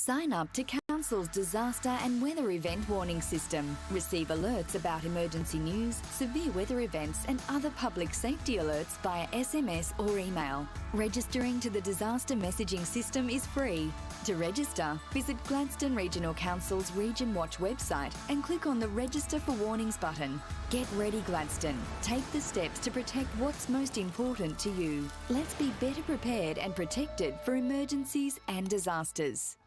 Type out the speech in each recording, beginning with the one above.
Sign up to Council's disaster and weather event warning system. Receive alerts about emergency news, severe weather events and other public safety alerts via SMS or email. Registering to the disaster messaging system is free. To register, visit Gladstone Regional Council's Region Watch website and click on the Register for Warnings button. Get ready, Gladstone. Take the steps to protect what's most important to you. Let's be better prepared and protected for emergencies and disasters.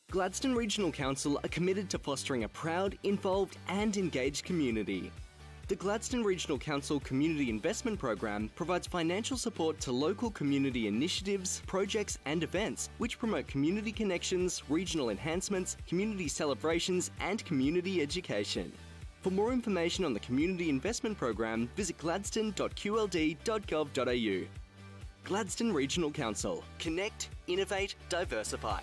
Gladstone Regional Council are committed to fostering a proud, involved and engaged community. The Gladstone Regional Council Community Investment Program provides financial support to local community initiatives, projects and events which promote community connections, regional enhancements, community celebrations and community education. For more information on the Community Investment Program, visit gladstone.qld.gov.au. Gladstone Regional Council. Connect, innovate, diversify.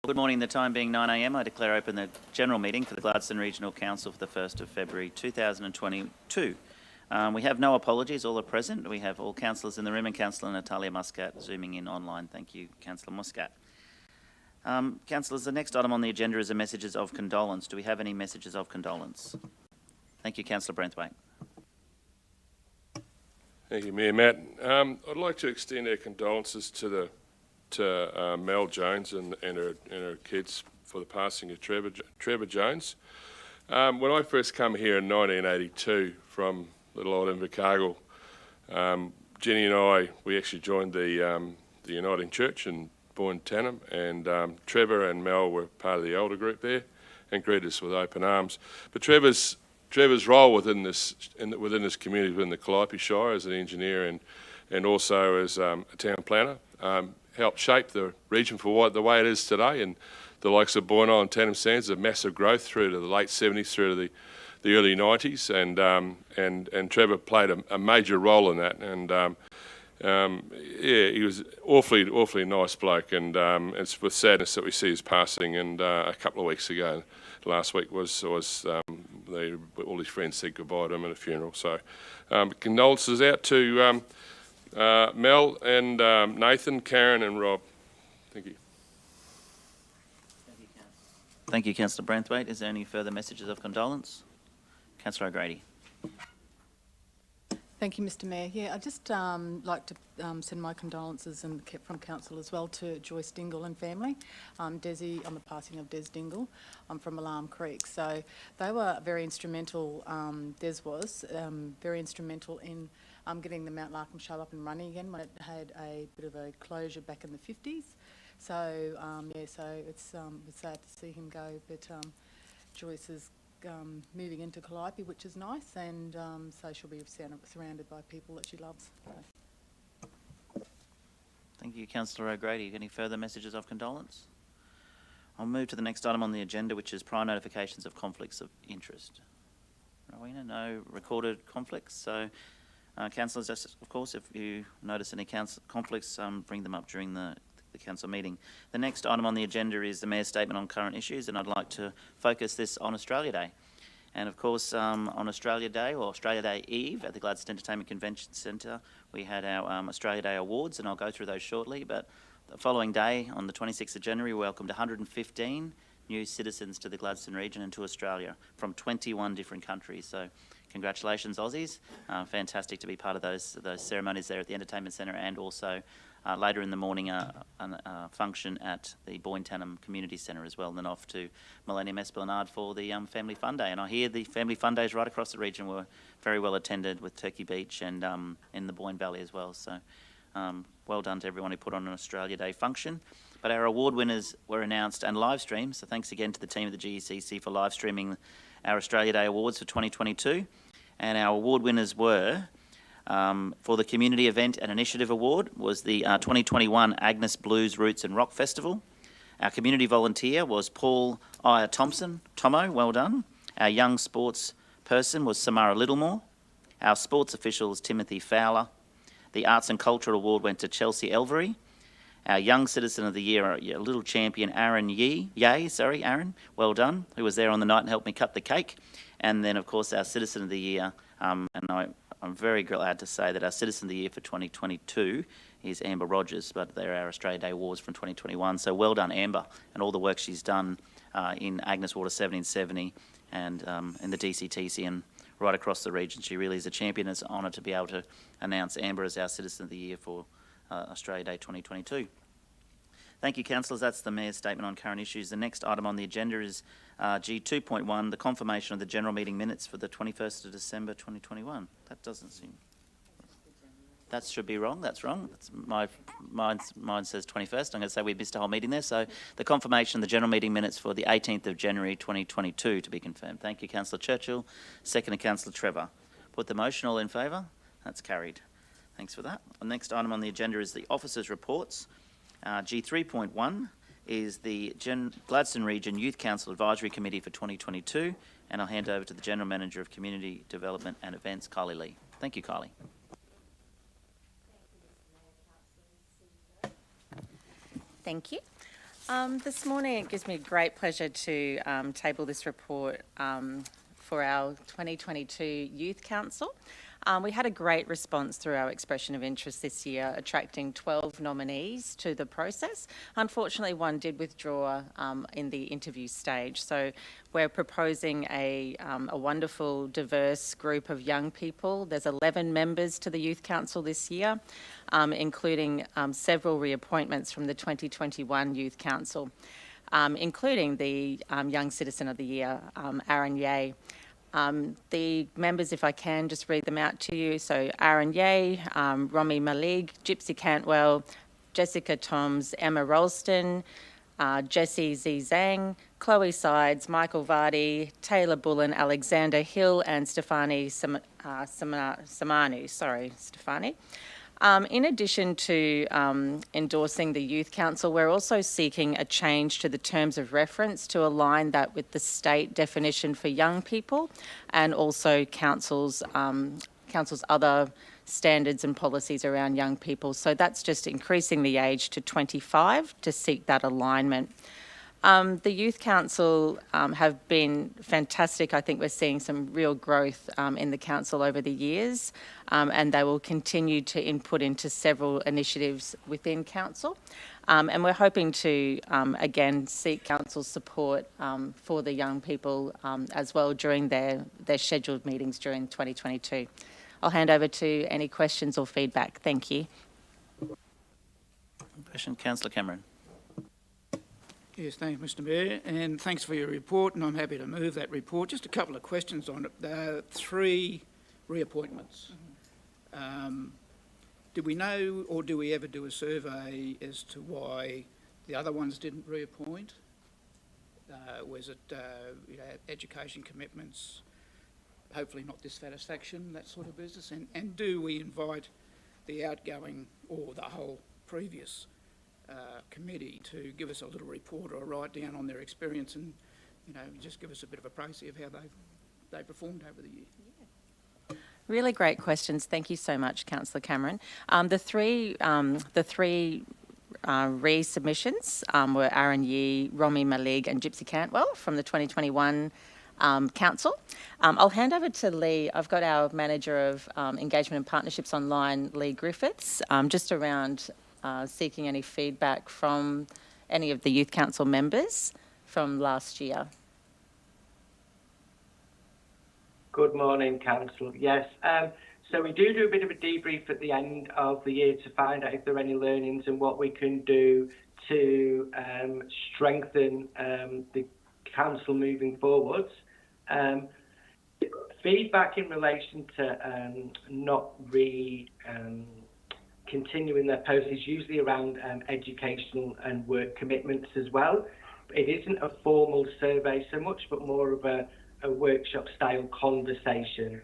Good morning. The time being 9 a.m, I declare open the general meeting for the Gladstone Regional Council for the 1st of February 2022. We have no apologies. All are present. We have all councillors in the room and Councillor Natalia Muscat zooming in online. Thank you, Councillor Muscat. Councillors, the next item on the agenda is the messages of condolence. Do we have any messages of condolence? Thank you, Councillor Branthwaite. Thank you, Mayor Matt. I'd like to extend our condolences to Mel Jones and her kids for the passing of Trevor Jones. When I first came here in 1982 from little old Invercargill, Jenny and we actually joined the Uniting Church in Boyne Tanham, and Trevor and Mel were part of the elder group there and greeted us with open arms. But Trevor's role within this community, within the Calliope Shire, as an engineer and also as a town planner, helped shape the region for the way it is today. And the likes of Boyne and Tanham Sands, a massive growth through to the late 70s, through to the early 90s, and Trevor played a major role in that. And he was awfully nice bloke, and it's with sadness that we see his passing. And a couple of weeks ago, last week was all his friends said goodbye to him at a funeral. So condolences out to Mel and Nathan, Karen and Rob. Thank you. Thank you, Councillor Branthwaite. Is there any further messages of condolence? Councillor O'Grady. Thank you, Mr Mayor. Yeah, I'd just like to send my condolences and from Council as well to Joyce Dingle and family. Desi, on the passing of Des Dingle from Alarm Creek. So they were very instrumental, Des was, very instrumental in getting the Mount Larkham show up and running again when it had a bit of a closure back in the 50s. So, so it's sad to see him go, but Joyce is moving into Calliope, which is nice, and so she'll be surrounded by people that she loves. Thank you, Councillor O'Grady. Any further messages of condolence? I'll move to the next item on the agenda, which is prior notifications of conflicts of interest. Rowena, no recorded conflicts. So, councillors, just, of course, if you notice any conflicts, bring them up during the council meeting. The next item on the agenda is the Mayor's statement on current issues, and I'd like to focus this on Australia Day. And of course, on Australia Day, or Australia Day Eve, at the Gladstone Entertainment Convention Centre, we had our Australia Day Awards, and I'll go through those shortly. But the following day, on the 26th of January, we welcomed 115 new citizens to the Gladstone region and to Australia from 21 different countries. So congratulations, Aussies. Fantastic to be part of those ceremonies there at the Entertainment Centre, and also later in the morning, a function at the Boyne Tanham Community Centre as well, and then off to Millennium Esplanade for the Family Fun Day. And I hear the Family Fun Days right across the region were very well attended, with Turkey Beach and in the Boyne Valley as well. So well done to everyone who put on an Australia Day function. But our award winners were announced and live streamed, so thanks again to the team of the GECC for live streaming our Australia Day Awards for 2022. And our award winners were, for the Community Event and Initiative Award, was the 2021 Agnes Blues Roots and Rock Festival. Our community volunteer was Paul Aya Thompson. Tomo, well done. Our young sports person was Samara Littlemore. Our sports official was Timothy Fowler. The Arts and Cultural Award went to Chelsea Elvery. Our Young Citizen of the Year, our little champion, Aaron Aaron, well done, who was there on the night and helped me cut the cake. And then, of course, our Citizen of the Year, and I'm very glad to say that our Citizen of the Year for 2022 is Amber Rogers, but they're our Australia Day Awards from 2021. So well done, Amber, and all the work she's done in Agnes Water 1770 and in the DCTC and right across the region. She really is a champion. It's an honour to be able to announce Amber as our Citizen of the Year for Australia Day 2022. Thank you, councillors. That's the Mayor's statement on current issues. The next item on the agenda is G2.1, the confirmation of the general meeting minutes for the 21st of December 2021. That doesn't seem... That should be wrong. That's wrong. That's mine says 21st. I'm going to say we missed a whole meeting there. So the confirmation of the general meeting minutes for the 18th of January 2022 to be confirmed. Thank you, Councillor Churchill. Second, Councillor Trevor. Put the motion. All in favour? That's carried. Thanks for that. The next item on the agenda is the officers' reports. G3.1 is the Gladstone Region Youth Council Advisory Committee for 2022, and I'll hand over to the General Manager of Community Development and Events, Kylie Lee. Thank you, Kylie. Thank you. This morning it gives me great pleasure to table this report for our 2022 Youth Council. We had a great response through our expression of interest this year, attracting 12 nominees to the process. Unfortunately, one did withdraw in the interview stage. So we're proposing a wonderful, diverse group of young people. There's 11 members to the Youth Council this year, including several reappointments from the 2021 Youth Council, including the Young Citizen of the Year, Aaron Yeh. The members, if I can, just read them out to you. So Aaron Yeh, Romy Malig, Gypsy Cantwell, Jessica Toms, Emma Ralston, Jessie Z. Zhang, Chloe Sides, Michael Vardy, Taylor Bullen, Alexander Hill, and Stefani Samanu. Sorry, Stefani. In addition to endorsing the Youth Council, we're also seeking a change to the terms of reference to align that with the state definition for young people and also council's other standards and policies around young people. So that's just increasing the age to 25 to seek that alignment. The Youth Council have been fantastic. I think we're seeing some real growth in the council over the years, and they will continue to input into several initiatives within council. And we're hoping to, again, seek council's support for the young people as well during their scheduled meetings during 2022. I'll hand over to any questions or feedback. Thank you. Question, Councillor Cameron. Yes, thank you, Mr Mayor, and thanks for your report, and I'm happy to move that report. Just a couple of questions on it. There are 3 reappointments. Do we know, or do we ever do a survey as to why the other ones didn't reappoint? Was it education commitments, hopefully not dissatisfaction, that sort of business? And do we invite the outgoing or the whole previous committee to give us a little report or a write down on their experience and, just give us a bit of a précis of how they performed over the year? Really great questions. Thank you so much, Councillor Cameron. The three resubmissions were Aaron Yee, Romy Malig and Gypsy Cantwell from the 2021 Council. I'll hand over to Lee. I've got our Manager of Engagement and Partnerships Online, Lee Griffiths, just around seeking any feedback from any of the Youth Council members from last year. Good morning, Council. Yes, so we do a bit of a debrief at the end of the year to find out if there are any learnings and what we can do to strengthen the Council moving forwards. Feedback in relation to not continuing their posts is usually around educational and work commitments as well. It isn't a formal survey so much, but more of a workshop style conversation.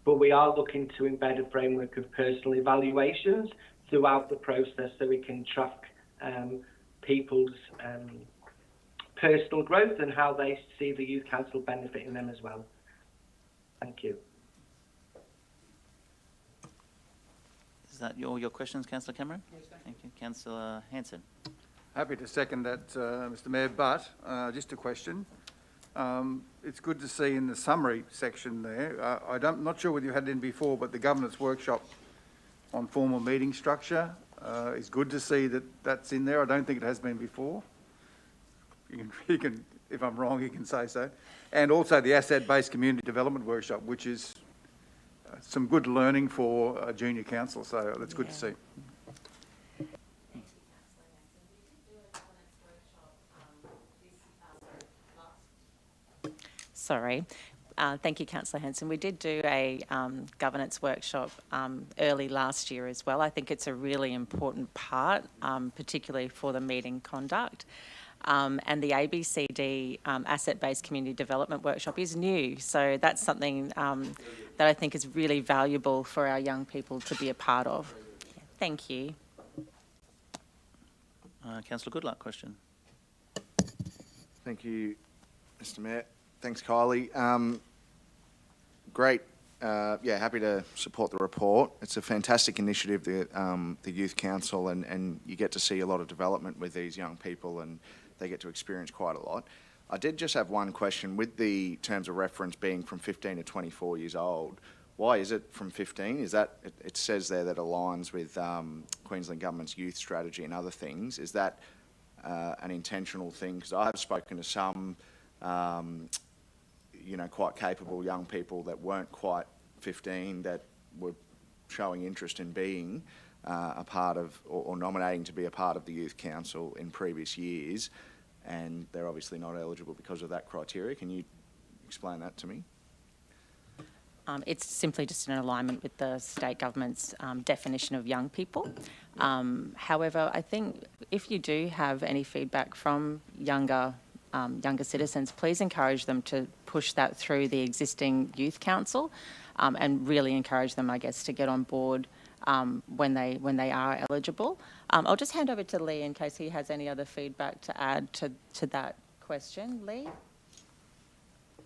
But we are looking to embed a framework of personal evaluations throughout the process so we can track people's personal growth and how they see the Youth Council benefiting them as well. Thank you. Is that your questions, Councillor Cameron? Yes, thank you. Councillor Hanson. Happy to second that, Mr Mayor, but just a question. It's good to see in the summary section there, I'm not sure whether you had it in before, but the governance workshop on formal meeting structure is good to see that that's in there. I don't think it has been before. You can, if I'm wrong, you can say so. And also the asset-based community development workshop, which is some good learning for a junior council, so that's good to see. Sorry. Thank you, Councillor Hanson. We did do a governance workshop early last year as well. I think it's a really important part, particularly for the meeting conduct. And the ABCD Asset-Based Community Development Workshop is new, so that's something that I think is really valuable for our young people to be a part of. Thank you. Councillor Goodluck, question. Thank you, Mr Mayor. Thanks, Kylie. Great. Happy to support the report. It's a fantastic initiative, the Youth Council, and you get to see a lot of development with these young people and they get to experience quite a lot. I did just have one question. With the terms of reference being from 15 to 24 years old, why is it from 15? Is that, it says there that aligns with Queensland Government's youth strategy and other things. Is that an intentional thing? Because I have spoken to some quite capable young people that weren't quite 15 that were showing interest in being a part of or nominating to be a part of the Youth Council in previous years, and they're obviously not eligible because of that criteria. Can you explain that to me? It's simply just in alignment with the state government's definition of young people. However, I think if you do have any feedback from younger citizens, please encourage them to push that through the existing youth council, and really encourage them, I guess, to get on board when they are eligible. I'll just hand over to Lee in case he has any other feedback to add to that question. Lee?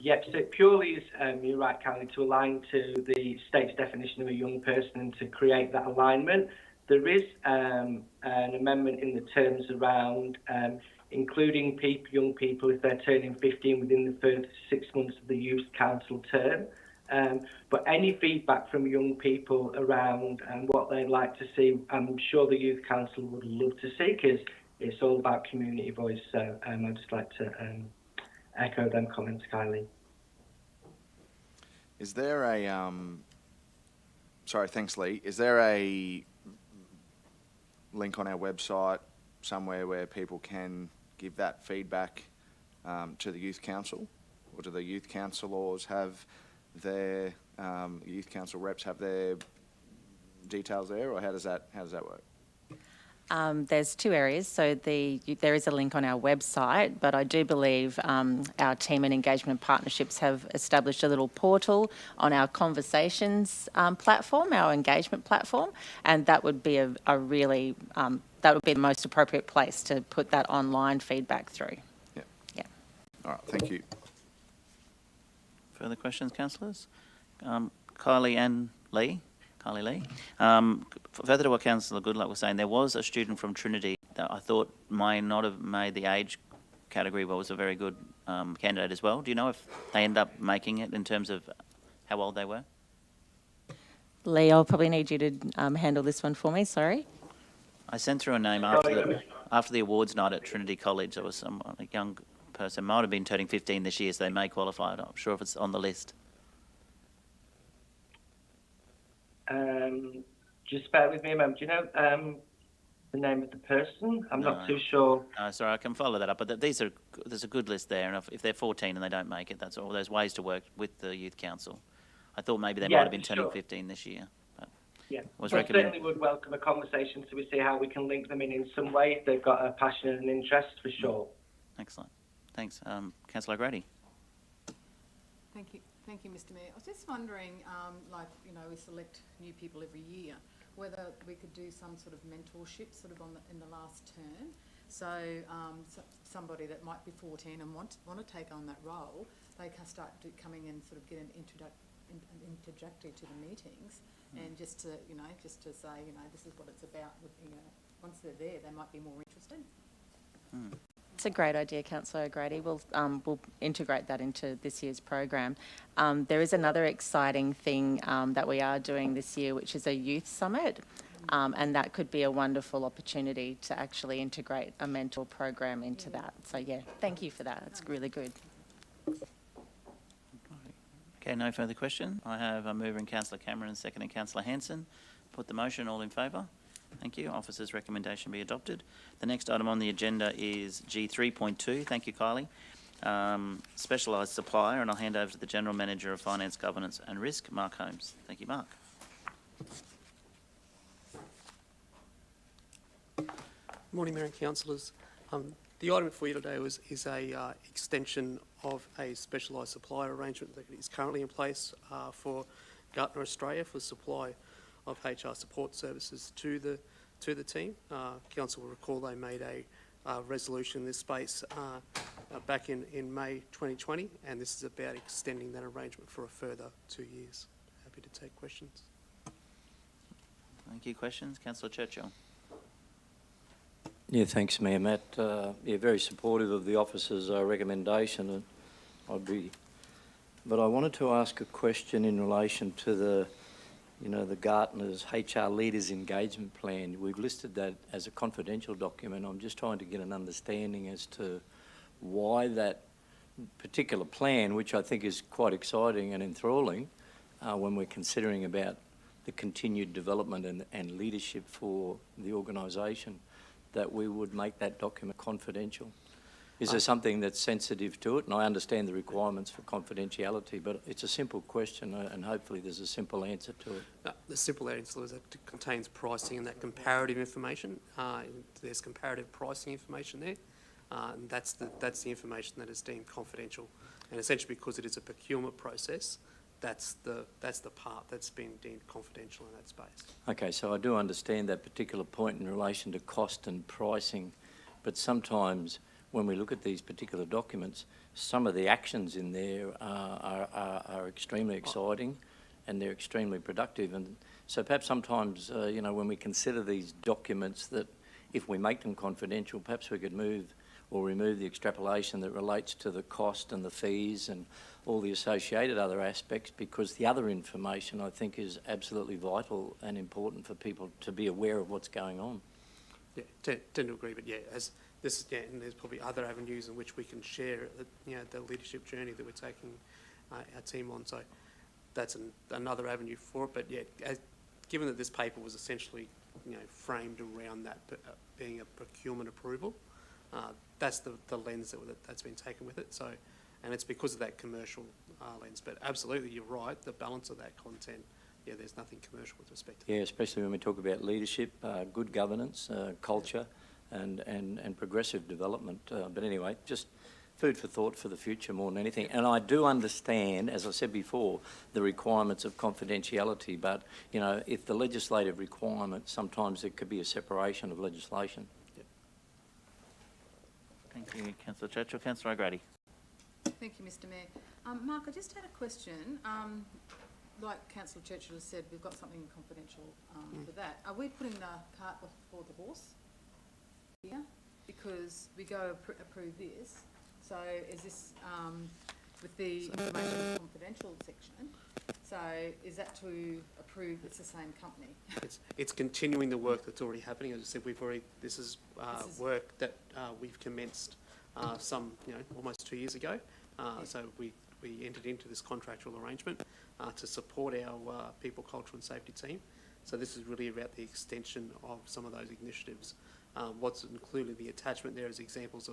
Yep, so it purely is, you're right, Callie, to align to the state's definition of a young person and to create that alignment. There is an amendment in the terms around including young people if they're turning 15 within the first 6 months of the youth council term. But any feedback from young people around what they'd like to see, I'm sure the youth council would love to see, because it's all about community voice. So I'd just like to echo them comments, Kylie. Is there a, sorry, thanks, Lee. Is there a link on our website somewhere where people can give that feedback to the youth council? Or do the youth councillors have their, youth council reps have their details there, or how does that work? There's two areas. So there is a link on our website, but I do believe our team and engagement partnerships have established a little portal on our conversations platform, our engagement platform, and that would be a really, that would be the most appropriate place to put that online feedback through. Yeah. Yeah. All right, thank you. Further questions, councillors? Kylie and Lee? Kylie Lee. Further to what Councillor Goodluck was saying, there was a student from Trinity that I thought might not have made the age category, but was a very good candidate as well. Do you know if they end up making it in terms of how old they were? Lee, I'll probably need you to handle this one for me, sorry. I sent through a name after the awards night at Trinity College. There was a young person, might have been turning 15 this year, so they may qualify. I'm not sure if it's on the list. Just bear with me a moment. Do you know the name of the person? I'm not too sure. No, sorry, I can follow that up. But there's a good list there, and if they're 14 and they don't make it, that's all. There's ways to work with the youth council. I thought maybe they might have been turning 15 this year. But yeah, was well, certainly would welcome a conversation so we see how we can link them in some way if they've got a passion and an interest, for sure. Excellent. Thanks. Councillor Grady. Thank you. Thank you, Mr Mayor. I was just wondering, we select new people every year, whether we could do some sort of mentorship sort of in the last term. So, somebody that might be 14 and want to take on that role, they can start coming in, sort of get an introductory to the meetings, and just to say, this is what it's about. Once they're there, they might be more interested. It's a great idea, Councillor Grady. We'll integrate that into this year's program. There is another exciting thing that we are doing this year, which is a youth summit, and that could be a wonderful opportunity to actually integrate a mentor program into that. So yeah, thank you for that. It's really good. Okay, no further question. I have a mover in Councillor Cameron and second in Councillor Hanson. Put the motion. All in favour? Thank you. Officer's recommendation be adopted. The next item on the agenda is G3.2. Thank you, Kylie. Specialised supplier, and I'll hand over to the General Manager of Finance, Governance and Risk, Mark Holmes. Thank you, Mark. Morning, Mayor and Councillors. The item for you today is a extension of a specialised supplier arrangement that is currently in place for Gartner Australia for supply of HR support services to the team. Council will recall they made a resolution in this space back in May 2020, and this is about extending that arrangement for a further 2 years. Happy to take questions. Thank you. Questions? Councillor Churchill. Yeah, thanks, Mayor Matt. Very supportive of the officer's recommendation, and but I wanted to ask a question in relation to the Gartner's HR Leaders Engagement Plan. We've listed that as a confidential document. I'm just trying to get an understanding as to why that particular plan, which I think is quite exciting and enthralling when we're considering about the continued development and leadership for the organisation, that we would make that document confidential. Is there something that's sensitive to it? And I understand the requirements for confidentiality, but it's a simple question and hopefully there's a simple answer to it. The simple answer is that it contains pricing and that comparative information. There's comparative pricing information there, and that's the information that is deemed confidential. And essentially, because it is a procurement process, that's the part that's been deemed confidential in that space. Okay, so I do understand that particular point in relation to cost and pricing, but sometimes when we look at these particular documents, some of the actions in there are extremely exciting and they're extremely productive. And so perhaps sometimes, you know, when we consider these documents, that if we make them confidential, perhaps we could move or remove the extrapolation that relates to the cost and the fees and all the associated other aspects, because the other information I think is absolutely vital and important for people to be aware of what's going on. Yeah, tend to agree, but yeah, as this, yeah, and there's probably other avenues in which we can share, you know, the leadership journey that we're taking our team on. So that's another avenue for it. But yeah, given that this paper was essentially, you know, framed around that being a procurement approval, that's the lens that's been taken with it. So, and it's because of that commercial lens. But absolutely, you're right. The balance of that content, yeah, there's nothing commercial with respect to that. Yeah, especially when we talk about leadership, good governance, culture, and progressive development. But anyway, just food for thought for the future more than anything. And I do understand, as I said before, the requirements of confidentiality. But you know, if the legislative requirement, sometimes it could be a separation of legislation. Thank you, Councillor Churchill. Councillor O'Grady. Thank you, Mr Mayor. Mark, I just had a question. Like Councillor Churchill has said, we've got something confidential for that. Are we putting the cart before the horse here? Because we go approve this. So is this with the information confidential section? So is that to approve it's the same company? It's continuing the work that's already happening. As I said, this is work that we've commenced some, you know, almost 2 years ago. So we entered into this contractual arrangement to support our people, culture and safety team. So this is really about the extension of some of those initiatives. What's included in the attachment there is examples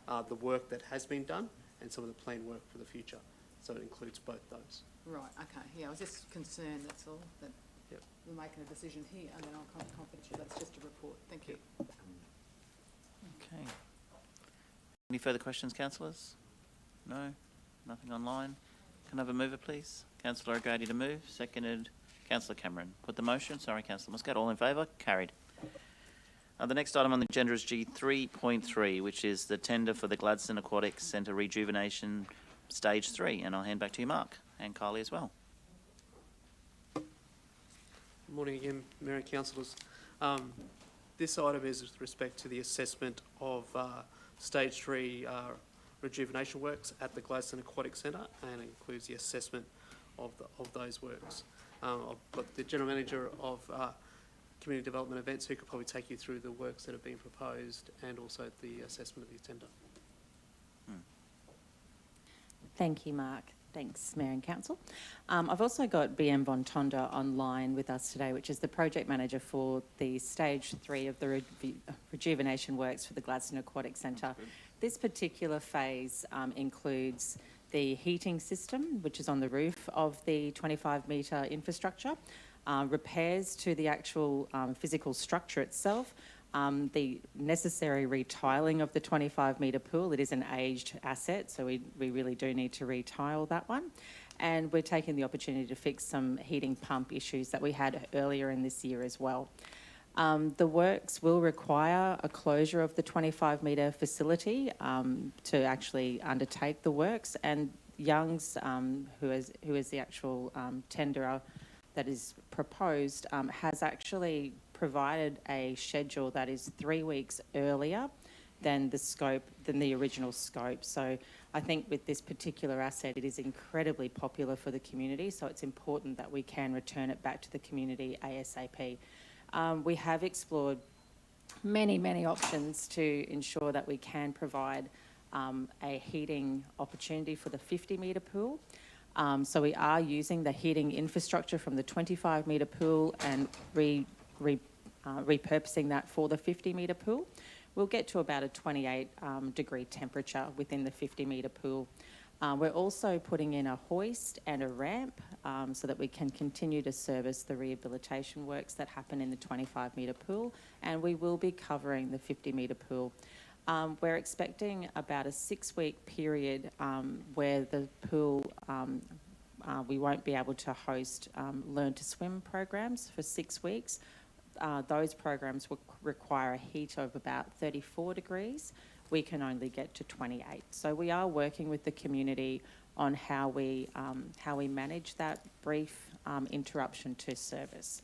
of the work that has been done and some of the planned work for the future. So it includes both those. Right, okay. Yeah, I was just concerned, that's all, that Yep. we're making a decision here and then on confidential. That's just a report. Thank you. Okay. Any further questions, councillors? No? Nothing online? Can I have a mover, please? Councillor O'Grady to move. Seconded, Councillor Cameron. Put the motion. Sorry, Councillor Muscat. All in favour? Carried. The next item on the agenda is G3.3, which is the tender for the Gladstone Aquatic Centre Rejuvenation Stage 3. And I'll hand back to you, Mark, and Kylie as well. Good morning again, Mayor and councillors. This item is with respect to the assessment of Stage 3 rejuvenation works at the Gladstone Aquatic Centre, and includes the assessment of those works. I've got the General Manager of Community Development Events who could probably take you through the works that have been proposed and also the assessment of the tender. Thank you, Mark. Thanks, Mayor and Council. I've also got BM Von Tonder online with us today, which is the project manager for the Stage 3 of the rejuvenation works for the Gladstone Aquatic Centre. This particular phase includes the heating system, which is on the roof of the 25-metre infrastructure, repairs to the actual physical structure itself, the necessary retiling of the 25-metre pool. It is an aged asset, so we really do need to retile that one. And we're taking the opportunity to fix some heating pump issues that we had earlier in this year as well. The works will require a closure of the 25-metre facility to actually undertake the works, and Young's, who is the actual tenderer that is proposed, has actually provided a schedule that is 3 weeks earlier than the original scope. So I think with this particular asset, it is incredibly popular for the community, so it's important that we can return it back to the community ASAP. We have explored many options to ensure that we can provide a heating opportunity for the 50-metre pool. So we are using the heating infrastructure from the 25-metre pool and repurposing that for the 50-metre pool. we'll get to about a 28 degree temperature within the 50-metre pool. We're also putting in a hoist and a ramp so that we can continue to service the rehabilitation works that happen in the 25-metre pool, and we will be covering the 50-metre pool. We're expecting about a 6-week period where the pool, we won't be able to host learn to swim programs for 6 weeks. Those programs will require a heat of about 34 degrees. We can only get to 28. So we are working with the community on how we manage that brief interruption to service.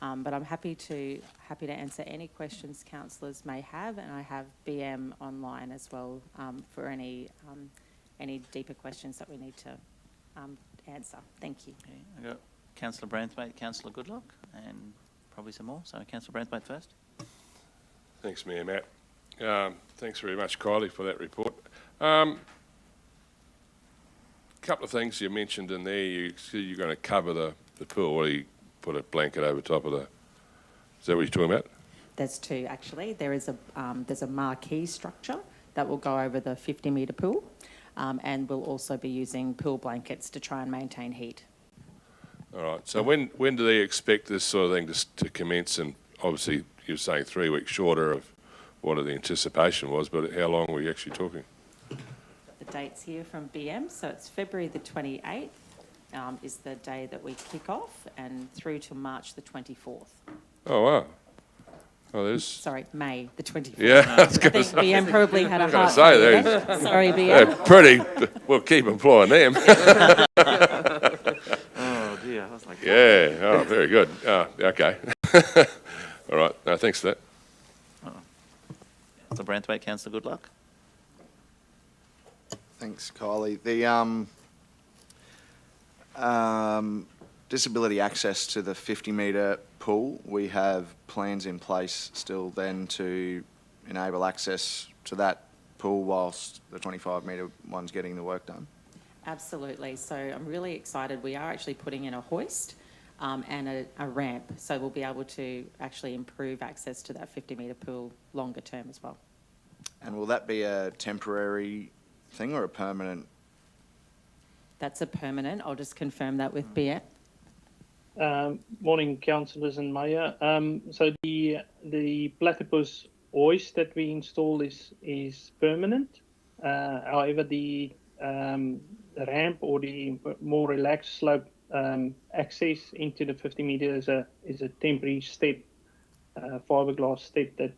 But I'm happy to answer any questions councillors may have, and I have BM online as well for any deeper questions that we need to answer. Thank you. Okay, I've got Councillor Branthwaite, Councillor Goodlock, and probably some more. So Councillor Branthwaite first. Thanks, Mayor Matt. Thanks very much, Kylie, for that report. Couple of things you mentioned in there. You're going to cover the pool, or you put a blanket over top of the... Is that what you're talking about? There's two, actually. There's a marquee structure that will go over the 50-metre pool, and we'll also be using pool blankets to try and maintain heat. All right. So when do they expect this sort of thing to commence? And obviously, you're saying 3 weeks shorter of what the anticipation was, but how long were you actually talking? The dates here from BM, so it's February the 28th is the day that we kick off, and through to March the 24th. Oh, wow. Oh, there's... Sorry, May the 24th. Yeah, I was I think say. BM probably had a hard say, time. Sorry, BM. They're pretty... We'll keep employing them. Oh dear, I was like... Yeah, oh, very good. Oh, okay. All right, no, thanks for that. Councillor Branthwaite, Councillor Goodluck. Thanks, Kylie. The disability access to the 50-metre pool, we have plans in place still then to enable access to that pool whilst the 25-metre one's getting the work done? Absolutely. So I'm really excited. We are actually putting in a hoist and a ramp, so we'll be able to actually improve access to that 50-metre pool longer term as well. And will that be a temporary thing or a permanent? That's a permanent. I'll just confirm that with BM. Morning, councillors and mayor. So the platypus hoist that we installed is permanent. However, the ramp or the more relaxed slope access into the 50 metres is a temporary step, fiberglass step that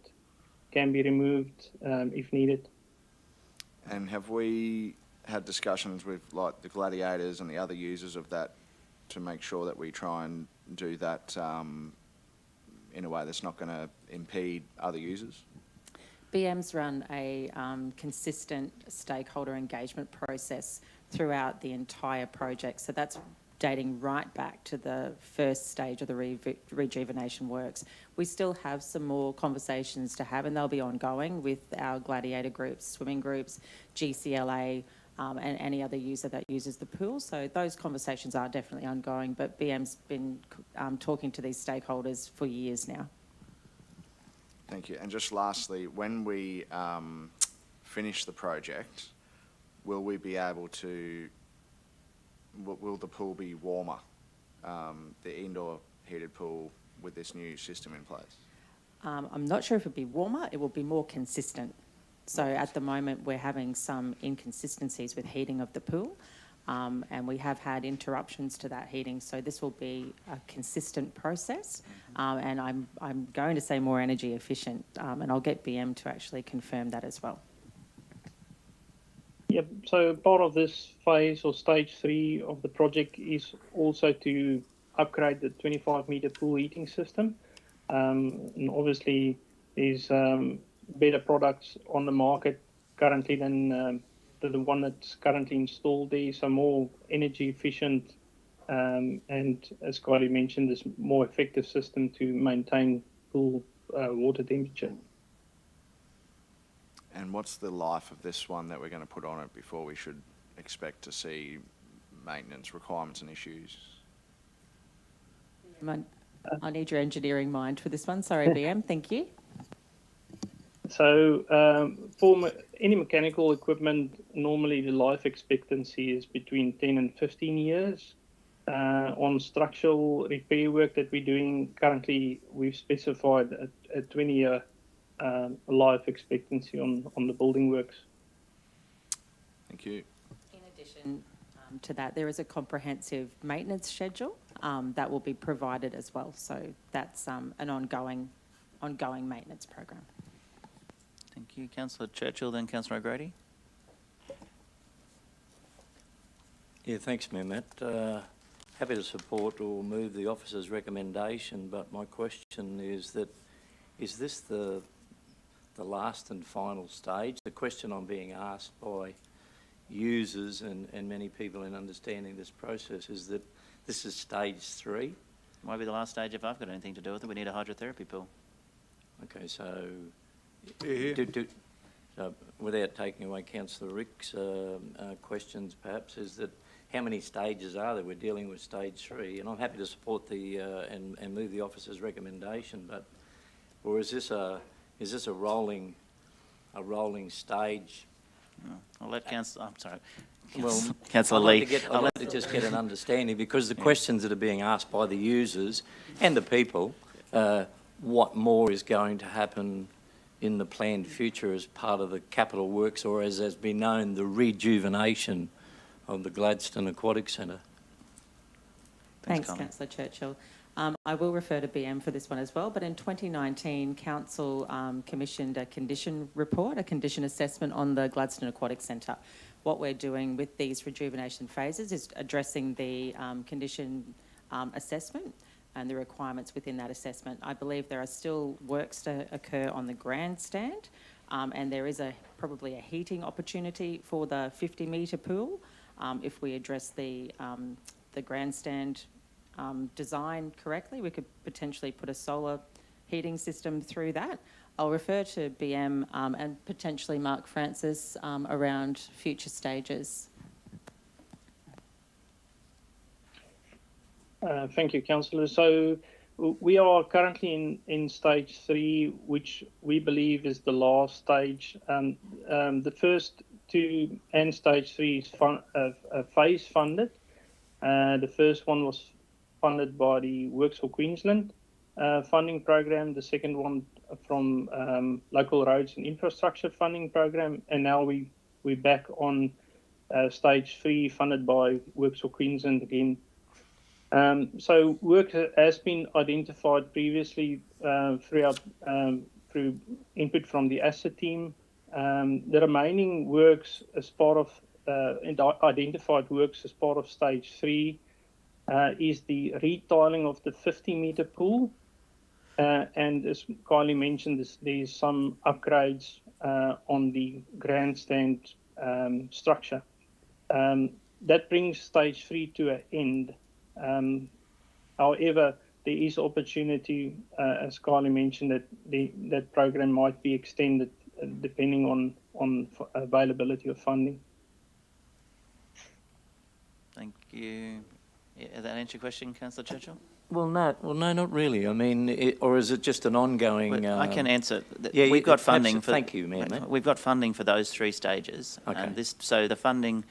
can be removed if needed. And have we had discussions with like the gladiators and the other users of that to make sure that we try and do that in a way that's not going to impede other users? BM's run a consistent stakeholder engagement process throughout the entire project. So that's dating right back to the first stage of the rejuvenation works. We still have some more conversations to have, and they'll be ongoing with our gladiator groups, swimming groups, GCLA, and any other user that uses the pool. So those conversations are definitely ongoing, but BM's been talking to these stakeholders for years now. Thank you. And just lastly, when we finish the project, will we be able to, will the pool be warmer, the indoor heated pool with this new system in place? I'm not sure if it'll be warmer, it will be more consistent. So at the moment we're having some inconsistencies with heating of the pool, and we have had interruptions to that heating. So this will be a consistent process, and I'm going to say more energy efficient, and I'll get BM to actually confirm that as well. Yep, so part of this phase or stage 3 of the project is also to upgrade the 25-metre pool heating system. And obviously there's better products on the market currently than the one that's currently installed there, so more energy efficient, and as Kylie mentioned, this more effective system to maintain pool water temperature. And what's the life of this one that we're going to put on it before we should expect to see maintenance requirements and issues? I need your engineering mind for this one. Sorry, BM. Thank you. So for any mechanical equipment, normally the life expectancy is between 10 and 15 years. On structural repair work that we're doing currently, we've specified a 20-year life expectancy on the building works. Thank you. In addition to that, there is a comprehensive maintenance schedule that will be provided as well. So that's an ongoing maintenance program. Thank you. Councillor Churchill, then Councillor O'Grady. Yeah, thanks, Mayor Matt. Happy to support or move the officer's recommendation, but my question is that, is this the last and final stage? The question I'm being asked by users and many people in understanding this process is that this is stage 3. Might be the last stage if I've got anything to do with it. We need a hydrotherapy pool. Okay, so, Yeah. so without taking away Councillor Rick's questions perhaps, is that how many stages are there? We're dealing with stage 3, and I'm happy to support the and move the officer's recommendation, but or is this a rolling stage? No, I'll let Councillor. I'm sorry. Well, Councillor Lee. I'd like to just get an understanding, because the questions that are being asked by the users and the people, what more is going to happen in the planned future as part of the capital works, or as has been known, the rejuvenation of the Gladstone Aquatic Centre? Thanks, Councillor Churchill. I will refer to BM for this one as well, but in 2019, Council commissioned a condition report, a condition assessment on the Gladstone Aquatic Centre. What we're doing with these rejuvenation phases is addressing the condition assessment and the requirements within that assessment. I believe there are still works to occur on the grandstand, and there is probably a heating opportunity for the 50-metre pool. If we address the grandstand design correctly, we could potentially put a solar heating system through that. I'll refer to BM and potentially Mark Francis around future stages. Thank you, Councillor. So we are currently in stage 3, which we believe is the last stage. The first 2 and stage 3 is phase funded. The first one was funded by the Works for Queensland funding program, the second one from Local Roads and Infrastructure funding program, and now we're back on stage 3 funded by Works for Queensland again. So work has been identified previously through input from the asset team. The remaining works as part of identified works as part of stage 3 is the retiling of the 50-metre pool, and as Kylie mentioned, there's some upgrades on the grandstand structure. That brings stage 3 to an end. However, there is opportunity, as Kylie mentioned, that that program might be extended depending on availability of funding. Thank you. Yeah, does that answer your question, Councillor Churchill? Well, no, not really. I mean, or is it just an ongoing? I can answer. Yeah, we've got funding for. Thank you, Mayor. We've got funding for those 3 stages. Okay. And so the funding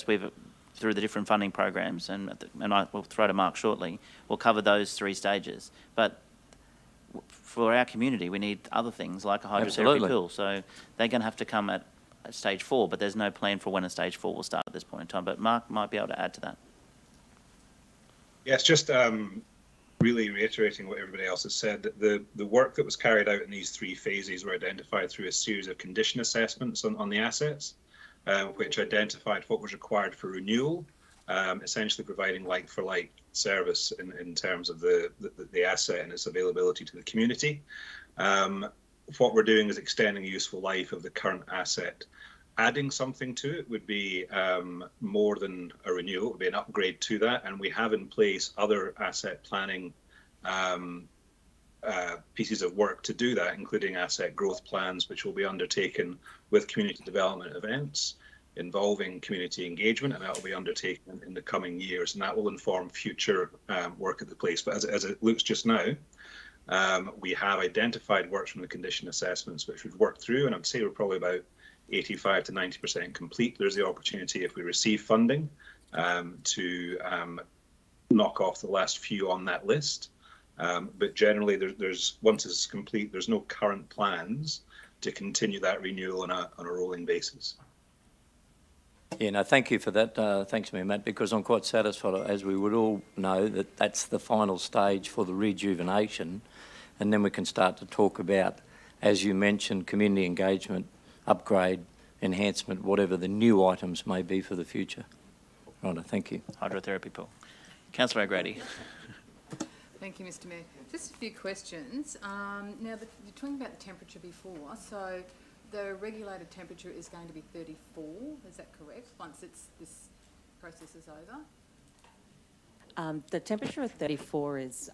we've through the different funding programs, and I will throw to Mark shortly, will cover those 3 stages. But for our community, we need other things like a hydrotherapy pool. So they're going to have to come at stage 4, but there's no plan for when a stage 4 will start at this point in time. But Mark might be able to add to that. Yes, just really reiterating what everybody else has said, that the work that was carried out in these 3 phases were identified through a series of condition assessments on the assets, which identified what was required for renewal, essentially providing like-for-like service in terms of the asset and its availability to the community. What we're doing is extending the useful life of the current asset. Adding something to it would be more than a renewal, it would be an upgrade to that, and we have in place other asset planning pieces of work to do that, including asset growth plans, which will be undertaken with community development events involving community engagement, and that will be undertaken in the coming years, and that will inform future work at the place. But as it looks just now, We have identified works from the condition assessments, which we've worked through, and I'd say we're probably about 85 to 90% complete. There's the opportunity, if we receive funding, to knock off the last few on that list. But generally, there's once it's complete, there's no current plans to continue that renewal on a rolling basis. Yeah, no, thank you for that. Thanks, Matt, because I'm quite satisfied, as we would all know, that that's the final stage for the rejuvenation, and then we can start to talk about, as you mentioned, community engagement, upgrade, enhancement, whatever the new items may be for the future. Right, thank you. Hydrotherapy pool. Councillor O'Grady. Thank you, Mr Mayor. Just a few questions. Now, you're talking about the temperature before, so the regulated temperature is going to be 34, is that correct, once this process is over? The temperature of 34 is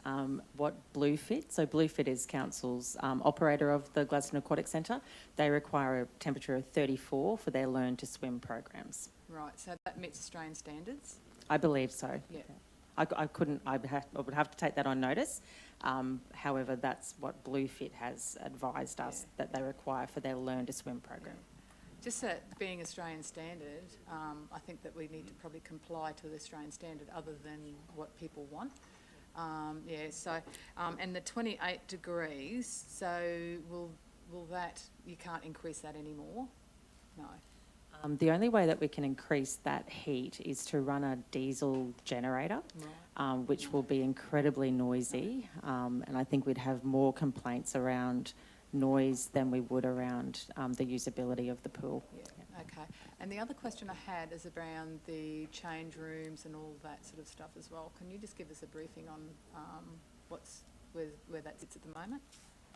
what Bluefit, so Bluefit is Council's operator of the Gladstone Aquatic Centre. They require a temperature of 34 for their Learn to Swim programs. Right, so that meets Australian standards? I believe so. Yeah. I would have to take that on notice. However, that's what Bluefit has advised us that they require for their Learn to Swim program. Just that being Australian standard, I think that we need to probably comply to the Australian standard other than what people want. And the 28 degrees, so will that, you can't increase that anymore? No. The only way that we can increase that heat is to run a diesel generator, which will be incredibly noisy, and I think we'd have more complaints around noise than we would around the usability of the pool. Yeah, okay. And the other question I had is around the change rooms and all that sort of stuff as well. Can you just give us a briefing on where that sits at the moment?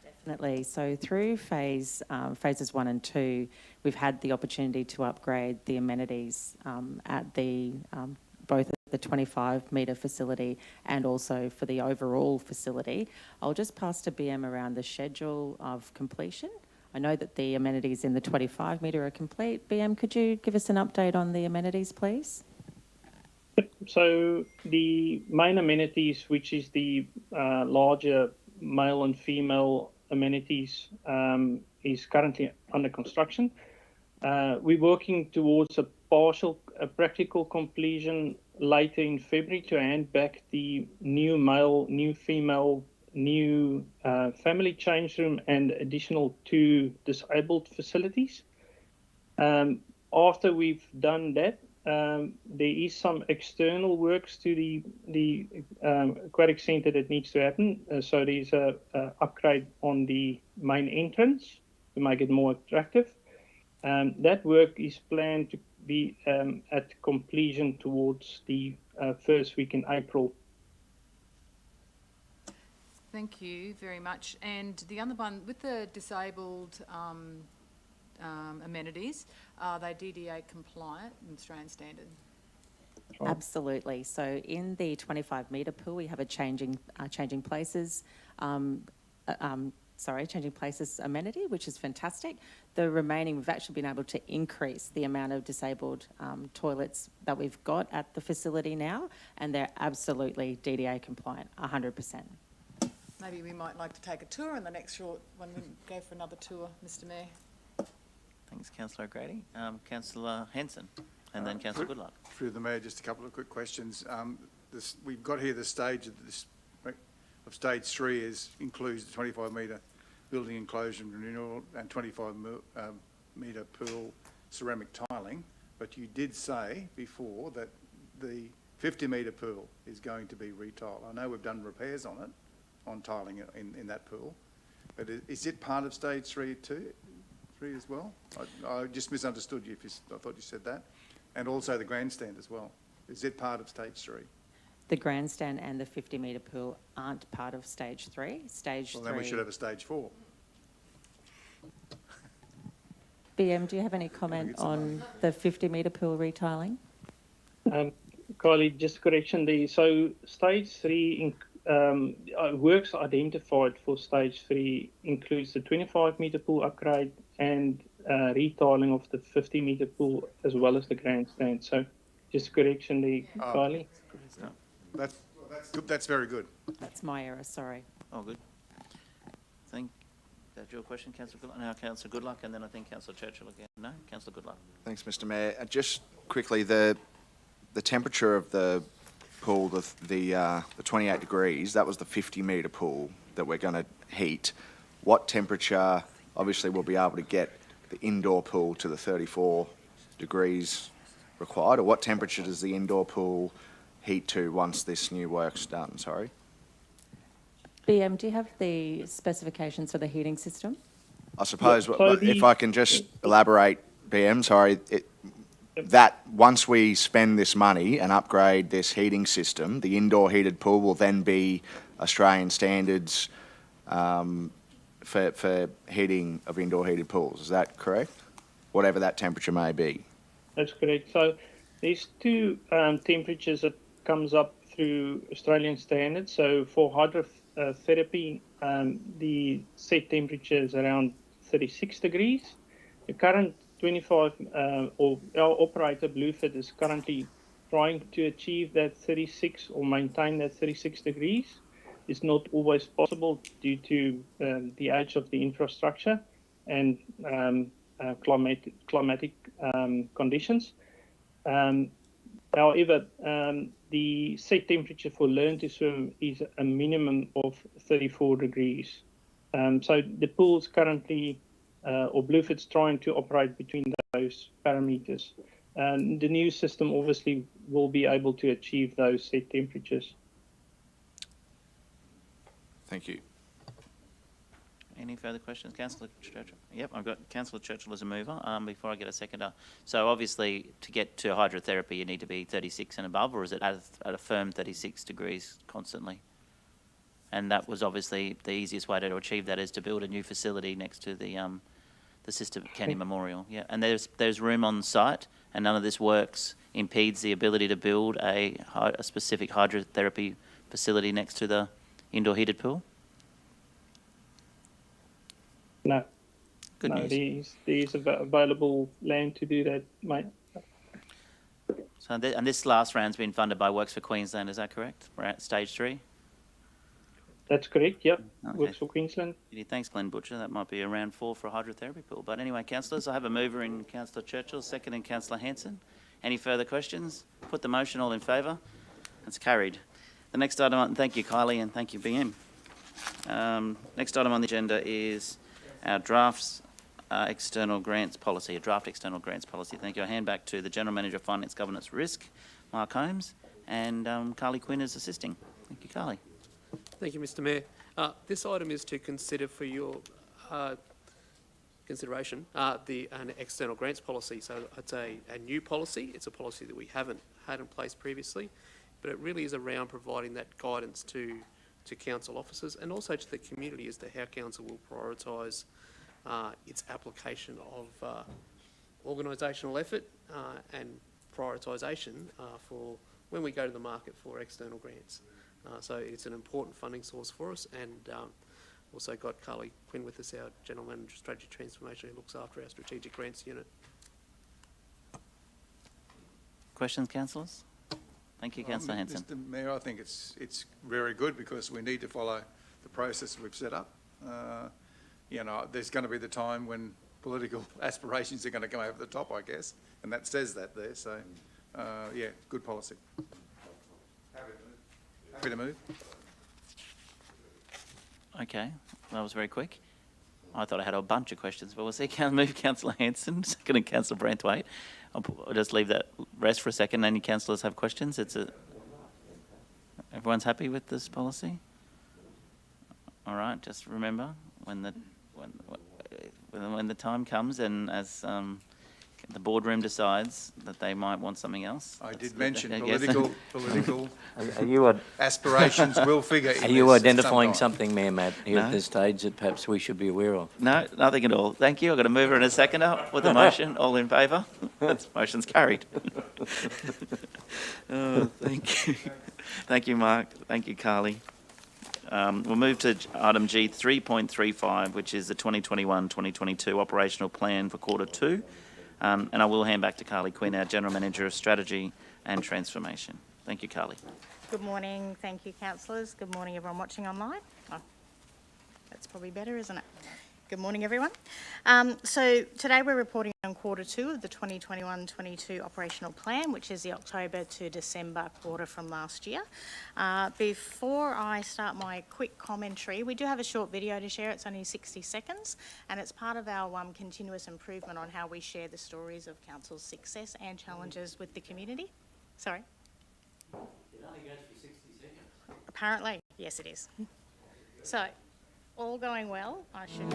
Definitely. So through phases 1 and 2, we've had the opportunity to upgrade the amenities at the both at the 25-metre facility and also for the overall facility. I'll just pass to BM around the schedule of completion. I know that the amenities in the 25-metre are complete. BM, could you give us an update on the amenities, please? So the main amenities, which is the larger male and female amenities, is currently under construction. We're working towards a practical completion later in February to hand back the new male, new female, new family change room and additional 2 disabled facilities. After we've done that, there is some external works to the aquatic centre that needs to happen. So there's a upgrade on the main entrance to make it more attractive. That work is planned to be at completion towards the first week in April. Thank you very much. And the other one, with the disabled amenities, are they DDA compliant in Australian standard? Absolutely. So in the 25-metre pool, we have a changing places amenity, which is fantastic. The remaining, we've actually been able to increase the amount of disabled toilets that we've got at the facility now, and they're absolutely DDA compliant, 100%. Maybe we might like to take a tour in the next short when we go for another tour, Mr Mayor. Thanks, Councillor O'Grady. Councillor Henson, and then Councillor Goodluck. Through the Mayor, just a couple of quick questions. We've got here the stage of stage 3 includes the 25-metre building enclosure renewal and 25-metre pool ceramic tiling, but you did say before that the 50-metre pool is going to be retiled. I know we've done repairs on it, on tiling in that pool, but is it part of stage 3 too? 3 as well? I just misunderstood you. I thought you said that. And also the grandstand as well. Is it part of stage 3? The grandstand and the 50-metre pool aren't part of stage 3. Stage 3... Well, then we should have a stage 4. BM, do you have any comment on the 50-metre pool retiling? Kylie, just a correction there. So stage 3 works identified for stage 3 includes the 25-metre pool upgrade and retiling of the 50-metre pool as well as the grandstand. So just a correction there, Kylie. That's good. That's very good. That's my error, sorry. Oh, good. dual question, Councillor Goodluck. Now Councillor Goodluck, and then I think Councillor Churchill again. No, Councillor Goodluck. Thanks, Mr. Mayor. Just quickly, the temperature of the pool, the 28 degrees, that was the 50-metre pool that we're going to heat. What temperature, obviously we'll be able to get the indoor pool to the 34 degrees required, or what temperature does the indoor pool heat to once this new work's done? Sorry. BM, do you have the specifications for the heating system? I suppose, Yeah, so if I can just elaborate, BM, sorry, that once we spend this money and upgrade this heating system, the indoor heated pool will then be Australian standards for heating of indoor heated pools. Is that correct? Whatever that temperature may be. That's correct. So there's two temperatures that comes up through Australian standards. So for hydrotherapy, the set temperature is around 36 degrees. The current 25, or our operator Bluefit is currently trying to achieve that 36 or maintain that 36 degrees. It's not always possible due to the age of the infrastructure and climatic conditions. However, the set temperature for learn to swim is a minimum of 34 degrees. So the pool's currently, or Bluefit's trying to operate between those parameters. The new system obviously will be able to achieve those set temperatures. Thank you. Any further questions? Councillor Churchill? Yep, I've got Councillor Churchill as a mover. Before I get a seconder. So obviously to get to hydrotherapy you need to be 36 and above, or is it at a firm 36 degrees constantly? And that was obviously the easiest way to achieve that is to build a new facility next to the Sister Kenny Memorial. Yeah, and there's room on site, and none of this works impedes the ability to build a specific hydrotherapy facility next to the indoor heated pool. No. Good news. There's available land to do that, mate. So and this last round's been funded by Works for Queensland, is that correct? We're at stage 3? That's correct, yep. Okay. Works for Queensland. Thanks, Glenn Butcher. That might be a round 4 for a hydrotherapy pool. But anyway, councillors, I have a mover in Councillor Churchill, second in Councillor Hanson. Any further questions? Put the motion, all in favour? It's carried. The next item, and thank you, Kylie, and thank you, BM. Next item on the agenda is our drafts external grants policy, a draft external grants policy. Thank you. I hand back to the General Manager of Finance, Governance, Risk, Mark Holmes, and Carly Quinn is assisting. Thank you, Carly. Thank you, Mr. Mayor. This item is to consider for your consideration an external grants policy. So it's a new policy. It's a policy that we haven't had in place previously, but it really is around providing that guidance to council officers and also to the community as to how council will prioritise its application of organisational effort and prioritisation for when we go to the market for external grants. So it's an important funding source for us, and also got Carly Quinn with us, our General Manager of Strategy Transformation, who looks after our strategic grants unit. Questions, councillors? Thank you, Councillor Hanson. Mr. Mayor, I think it's very good because we need to follow the process we've set up. You know, there's going to be the time when political aspirations are going to come over the top, I guess, and that says that there. So, yeah, good policy. Happy to move. Okay, that was very quick. I thought I had a bunch of questions, but we'll see. Move Councillor Hanson, second and Councillor Branthwaite. I'll just leave that rest for a second. Any councillors have questions? Everyone's happy with this policy? All right, just remember when the time comes and as the boardroom decides that they might want something else. I did mention political Are aspirations will figure in Are you this identifying sometime. something, Mayor Matt, here at this stage that perhaps we should be aware of? No, nothing at all. Thank you. I've got a mover and a seconder with the motion. All in favour? Motion's carried. Oh, thank you. Thank you, Mark. Thank you, Carly. We'll move to item G 3.35, which is the 2021-2022 operational plan for quarter 2. And I will hand back to Carly Quinn, our General Manager of Strategy and Transformation. Thank you, Carly. Good morning. Thank you, councillors. Good morning, everyone watching online. Oh, that's probably better, isn't it? Good morning, everyone. So today we're reporting on quarter 2 of the 2021-22 operational plan, which is the October to December quarter from last year. Before I start my quick commentary, we do have a short video to share. It's only 60 seconds, and it's part of our continuous improvement on how we share the stories of Council's success and challenges with the community. Sorry? It only goes for 60 seconds. Apparently, yes, it is. So, all going well, I should...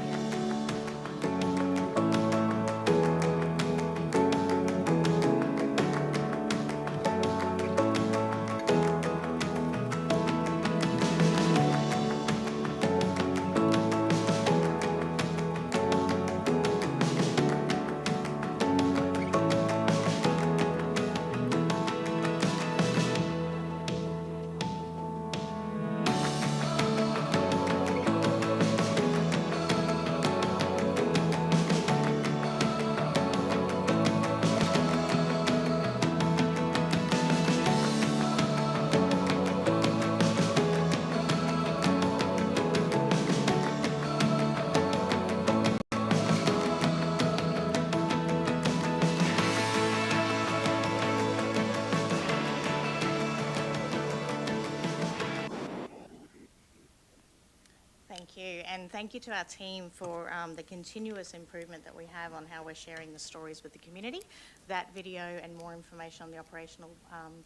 Thank you, and thank you to our team for the continuous improvement that we have on how we're sharing the stories with the community. That video and more information on the operational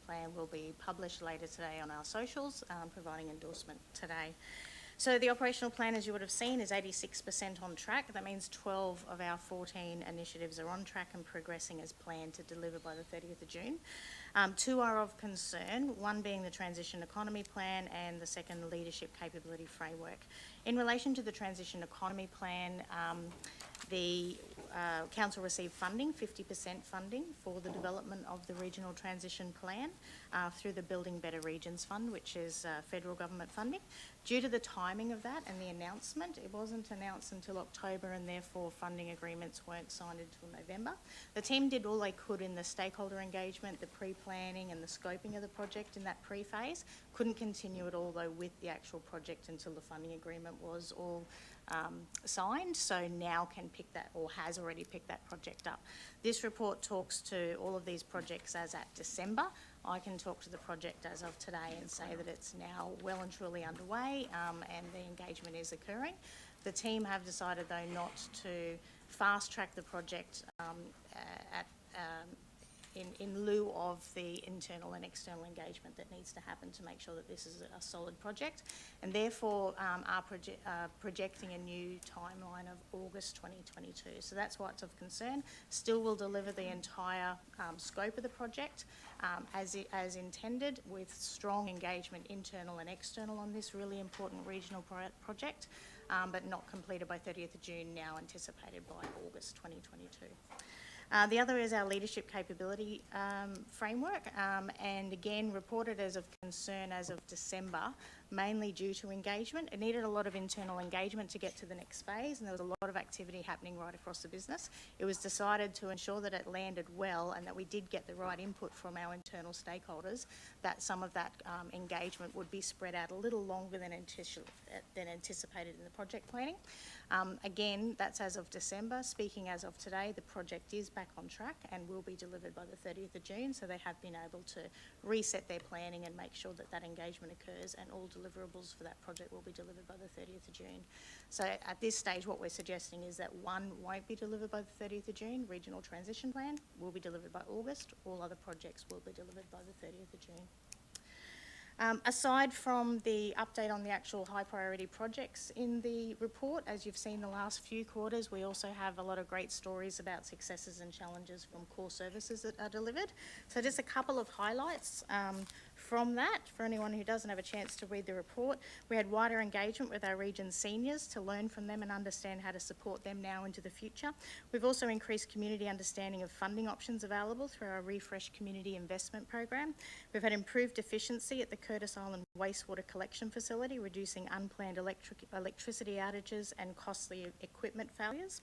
plan will be published later today on our socials, providing endorsement today. So the operational plan, as you would have seen, is 86% on track. That means 12 of our 14 initiatives are on track and progressing as planned to deliver by the 30th of June. 2 are of concern, one being the Transition Economy Plan and the second, the Leadership Capability Framework. In relation to the Transition Economy Plan, the Council received funding, 50% funding for the development of the Regional Transition Plan through the Building Better Regions Fund, which is federal government funding. Due to the timing of that and the announcement, it wasn't announced until October, and therefore funding agreements weren't signed until November. The team did all they could in the stakeholder engagement, the pre-planning and the scoping of the project in that pre-phase. Couldn't continue at all, though, with the actual project until the funding agreement was all signed, so now can pick that, or has already picked that project up. This report talks to all of these projects as at December. I can talk to the project as of today and say that it's now well and truly underway, and the engagement is occurring. The team have decided, though, not to fast-track the project in lieu of the internal and external engagement that needs to happen to make sure that this is a solid project, and therefore are projecting a new timeline of August 2022. So that's what's of concern. Still will deliver the entire scope of the project as intended, with strong engagement, internal and external, on this really important regional project, but not completed by 30th of June, now anticipated by August 2022. The other is our leadership capability framework, and again reported as of concern as of December, mainly due to engagement. It needed a lot of internal engagement to get to the next phase, and there was a lot of activity happening right across the business. It was decided to ensure that it landed well and that we did get the right input from our internal stakeholders, that some of that engagement would be spread out a little longer than anticipated in the project planning. Again, that's as of December. Speaking as of today, the project is back on track and will be delivered by the 30th of June, so they have been able to reset their planning and make sure that that engagement occurs, and all deliverables for that project will be delivered by the 30th of June. So at this stage, what we're suggesting is that one won't be delivered by the 30th of June, Regional Transition Plan will be delivered by August, all other projects will be delivered by the 30th of June. Aside from the update on the actual high priority projects in the report, as you've seen the last few quarters, we also have a lot of great stories about successes and challenges from core services that are delivered. So just a couple of highlights from that, for anyone who doesn't have a chance to read the report. We had wider engagement with our region's seniors to learn from them and understand how to support them now into the future. We've also increased community understanding of funding options available through our Refresh Community Investment Program. We've had improved efficiency at the Curtis Island Wastewater Collection Facility, reducing unplanned electricity outages and costly equipment failures.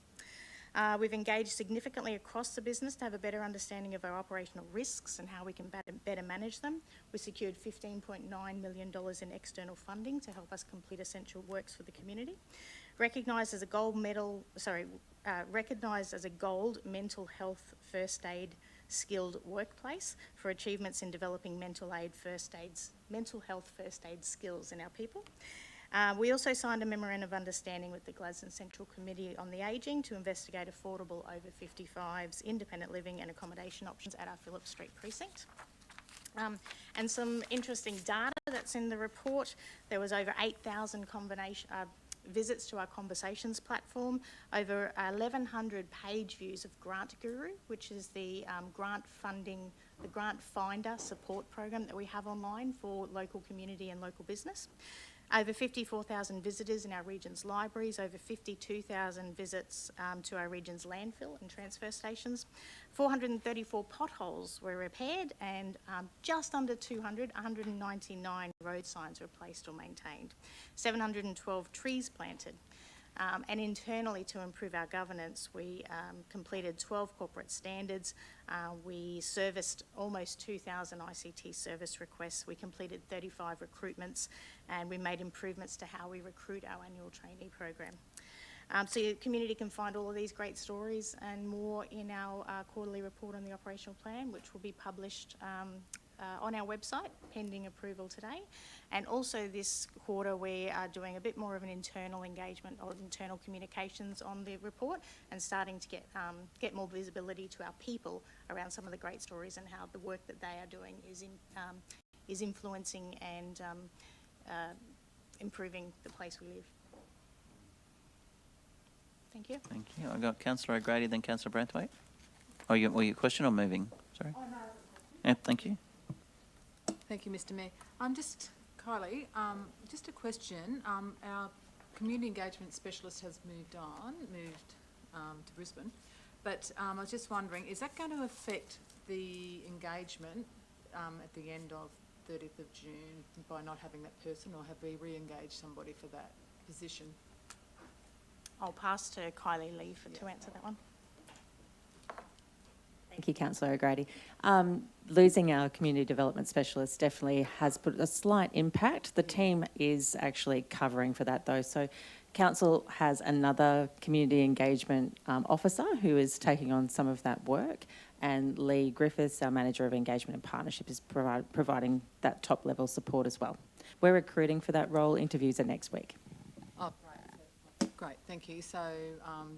We've engaged significantly across the business to have a better understanding of our operational risks and how we can better manage them. We secured $15.9 million in external funding to help us complete essential works for the community. Recognised as a gold mental health first aid skilled workplace for achievements in developing mental health first aid skills in our people. We also signed a memorandum of understanding with the Gladstone Central Committee on the Ageing to investigate affordable over 55s, independent living and accommodation options at our Phillip Street precinct. And some interesting data that's in the report. There was over 8,000 visits to our conversations platform, over 1,100 page views of Grant Guru, which is the grant finder support program that we have online for local community and local business. Over 54,000 visitors in our region's libraries, over 52,000 visits to our region's landfill and transfer stations. 434 potholes were repaired and just under 199 road signs replaced or maintained. 712 trees planted. And internally, to improve our governance, we completed 12 corporate standards. We serviced almost 2,000 ICT service requests. We completed 35 recruitments, and we made improvements to how we recruit our annual trainee program. So your community can find all of these great stories and more in our quarterly report on the operational plan, which will be published on our website, pending approval today. And also this quarter, we are doing a bit more of an internal engagement or internal communications on the report and starting to get more visibility to our people around some of the great stories and how the work that they are doing is influencing and improving the place we live. Thank you. Thank you. I've got Councillor O'Grady, then Councillor Brathwaite. Were you question or moving? Sorry. Oh, no. Yeah, thank you. Thank you, Mr. Mayor. Just Kylie, just a question. Our community engagement specialist has moved to Brisbane, but I was just wondering, is that going to affect the engagement at the end of 30th of June by not having that person, or have we re-engaged somebody for that position? I'll pass to Kylie Lee to answer that one. Thank you, Councillor O'Grady. Losing our community development specialist definitely has put a slight impact. The team is actually covering for that though. So Council has another community engagement officer who is taking on some of that work, and Lee Griffiths, our Manager of Engagement and Partnership, is providing that top level support as well. We're recruiting for that role. Interviews are next week. Oh, great, thank you. So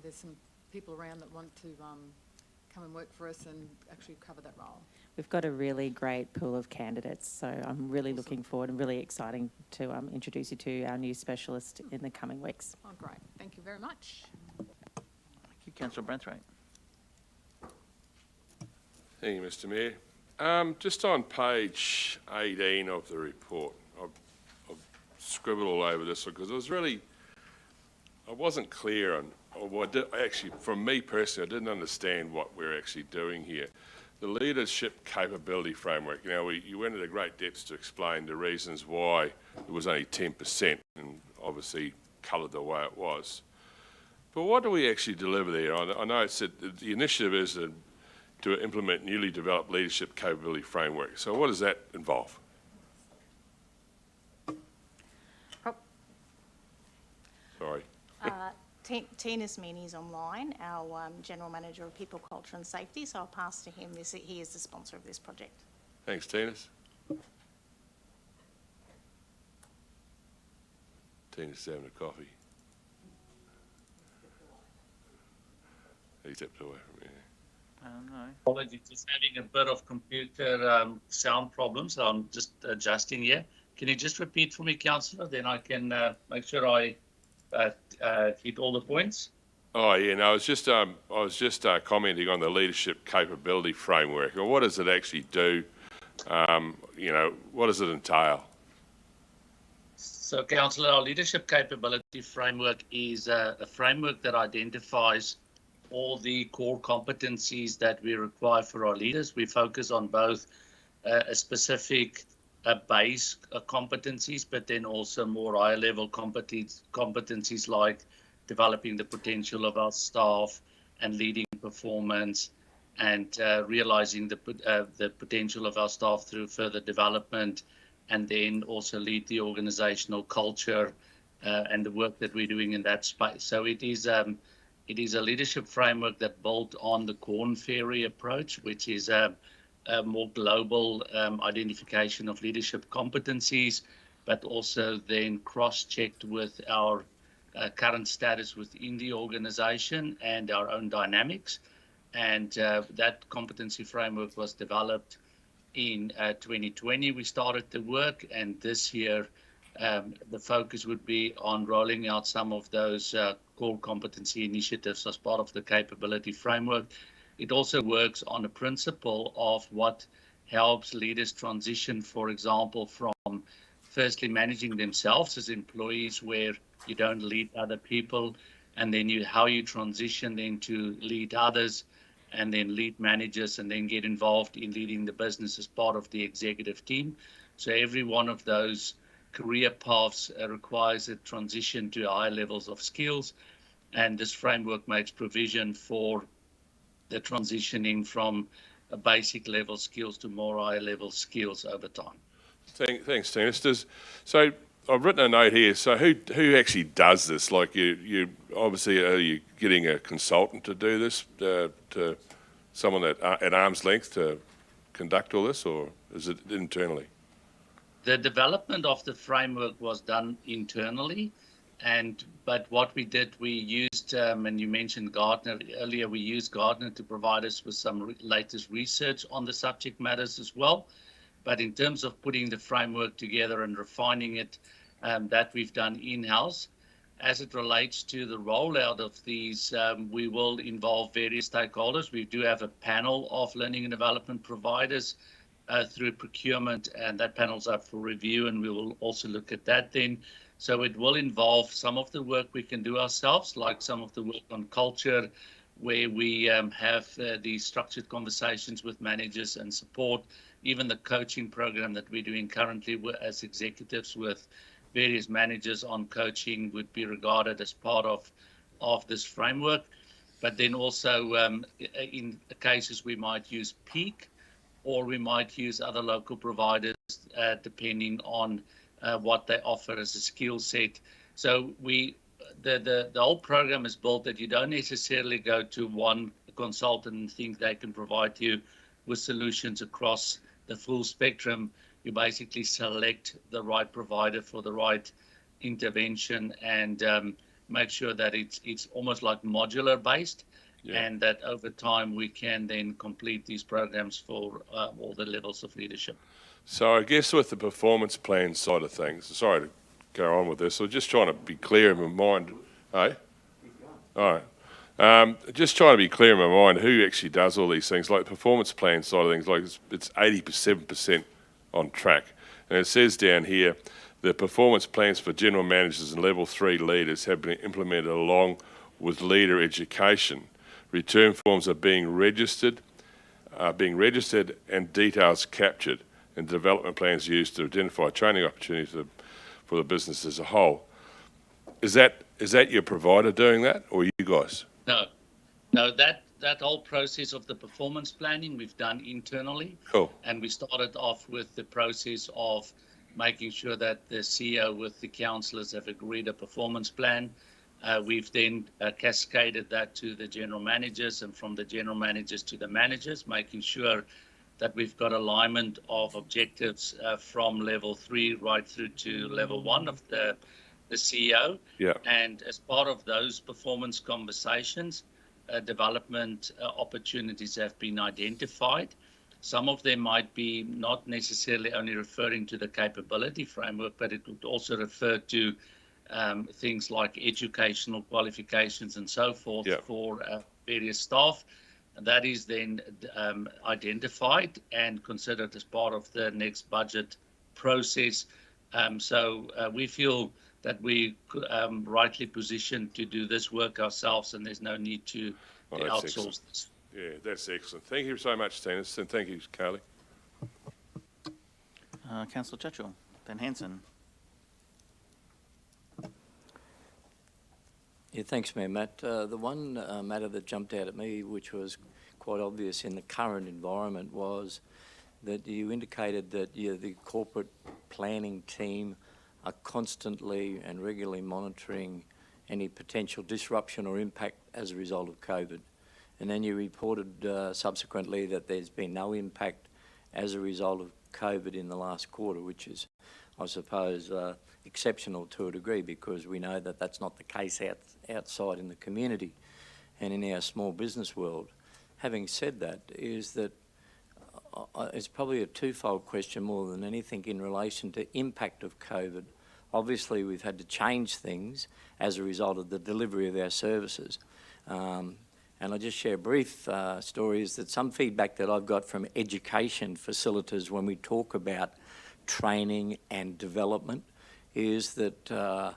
there's some people around that want to come and work for us and actually cover that role. We've got a really great pool of candidates, so I'm really looking forward and really exciting to introduce you to our new specialist in the coming weeks. Oh, great. Thank you very much. Thank you, Councillor Brathwaite. Thank you, Mr. Mayor. Just on page 18 of the report, I've scribbled all over this because I wasn't clear on, actually, from me personally, I didn't understand what we're actually doing here. The leadership capability framework, you went into great depths to explain the reasons why it was only 10% and obviously coloured the way it was. But what do we actually deliver there? I know it said the initiative is to implement newly developed leadership capability framework. So what does that involve? Sorry. Tina Smeeney's online, our General Manager of People, Culture and Safety, so I'll pass to him. He is the sponsor of this project. Thanks, Tina's. Tina's having a coffee. He stepped away from me. No. Apologies, just having a bit of computer sound problems, so I'm just adjusting here. Can you just repeat for me, Councillor? Then I can make sure I hit all the points. Oh yeah, no, I was just commenting on the leadership capability framework. Well, what does it actually do? What does it entail? So, Councillor, our leadership capability framework is a framework that identifies all the core competencies that we require for our leaders. We focus on both a specific base competencies, but then also more higher level competencies like developing the potential of our staff, and leading performance and realizing the potential of our staff through further development, and then also lead the organizational culture and the work that we're doing in that space. So it is a leadership framework that built on the Korn Ferry approach, which is a more global identification of leadership competencies, but also then cross-checked with our current status within the organization and our own dynamics. And that competency framework was developed in 2020. We started the work, and this year the focus would be on rolling out some of those core competency initiatives as part of the capability framework. It also works on a principle of what helps leaders transition, for example, from firstly managing themselves as employees, where you don't lead other people, and then how you transition then to lead others, and then lead managers, and then get involved in leading the business as part of the executive team. So every one of those career paths requires a transition to higher levels of skills, and this framework makes provision for the transitioning from a basic level skills to more higher level skills over time. Thanks, Dennis. So I've written a note here. So who actually does this? Like you obviously, are you getting a consultant to do this, to someone at arm's length to conduct all this, or is it internally? The development of the framework was done internally, but what we did, we used, and you mentioned Gartner earlier, we used Gartner to provide us with some latest research on the subject matters as well. But in terms of putting the framework together and refining it, that we've done in-house. As it relates to the rollout of these, we will involve various stakeholders. We do have a panel of learning and development providers through procurement, and that panel's up for review, and we will also look at that then. So it will involve some of the work we can do ourselves, like some of the work on culture, where we have these structured conversations with managers and support. Even the coaching program that we're doing currently as executives with various managers on coaching would be regarded as part of this framework. But then also in cases we might use Peak, or we might use other local providers depending on what they offer as a skill set. So the whole program is built that you don't necessarily go to one consultant and think they can provide you with solutions across the full spectrum. You basically select the right provider for the right intervention, and make sure that it's almost like modular based, and that over time we can then complete these programs for all the levels of leadership. So I guess with the performance plan side of things, sorry to go on with this, I'm just trying to be clear in my mind. Hey? All right. Just trying to be clear in my mind who actually does all these things, like the performance plan side of things, like it's 87% on track. And it says down here, the performance plans for general managers and level 3 leaders have been implemented along with leader education. Return forms are being registered and details captured, and development plans used to identify training opportunities for the business as a whole. Is that your provider doing that, or you guys? No, that whole process of the performance planning we've done internally. Cool. And we started off with the process of making sure that the CEO with the councillors have agreed a performance plan. We've then cascaded that to the general managers, and from the general managers to the managers, making sure that we've got alignment of objectives from level 3 right through to level 1 of the CEO. Yeah. And as part of those performance conversations, development opportunities have been identified. Some of them might be not necessarily only referring to the capability framework, but it would also refer to things like educational qualifications and so forth for various staff. That is then identified and considered as part of the next budget process. So we feel that we rightly positioned to do this work ourselves, and there's no need to outsource this. Yeah, that's excellent. Thank you so much, Dennis, and thank you, Carly. Councillor Churchill, then Hanson. Yeah, thanks, Mayor Matt. The one matter that jumped out at me, which was quite obvious in the current environment, was that you indicated that the corporate planning team are constantly and regularly monitoring any potential disruption or impact as a result of COVID. And then you reported subsequently that there's been no impact as a result of COVID in the last quarter, which is, I suppose, exceptional to a degree, because we know that that's not the case outside in the community and in our small business world. Having said that, is that it's probably a twofold question more than anything in relation to impact of COVID. Obviously, we've had to change things as a result of the delivery of our services. And I'll just share a brief story, is that some feedback that I've got from education facilitators when we talk about training and development is that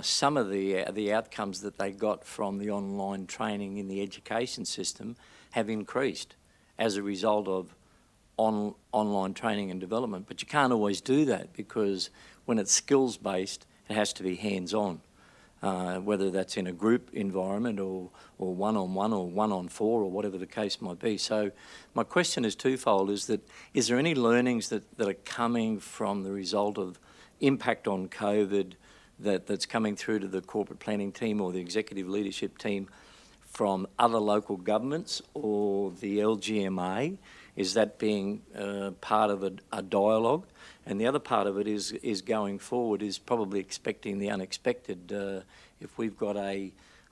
some of the outcomes that they got from the online training in the education system have increased as a result of online training and development. But you can't always do that, because when it's skills-based, it has to be hands-on, whether that's in a group environment or one-on-one or one-on-four or whatever the case might be. So my question is twofold, is there any learnings that are coming from the result of impact on COVID that's coming through to the corporate planning team or the executive leadership team from other local governments or the LGMA? Is that being part of a dialogue? And the other part of it is going forward, is probably expecting the unexpected. If we've got I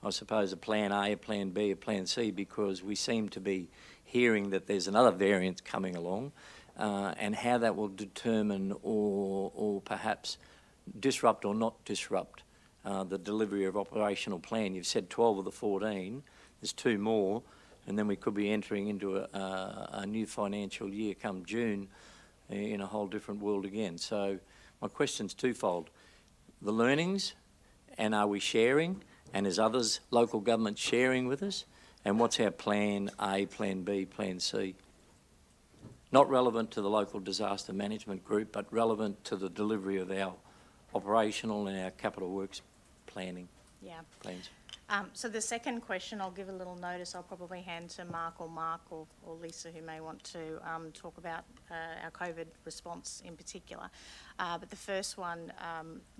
suppose, a plan A, a plan B, a plan C, because we seem to be hearing that there's another variant coming along, and how that will determine or perhaps disrupt or not disrupt the delivery of operational plan. You've said 12 of the 14, there's 2 more, and then we could be entering into a new financial year come June in a whole different world again. So my question's twofold. The learnings, and are we sharing? And is others, local government, sharing with us? And what's our plan A, plan B, plan C? Not relevant to the local disaster management group, but relevant to the delivery of our operational and our capital works planning plans. So the second question, I'll give a little notice. I'll probably hand to Mark or Lisa, who may want to talk about our COVID response in particular. But the first one,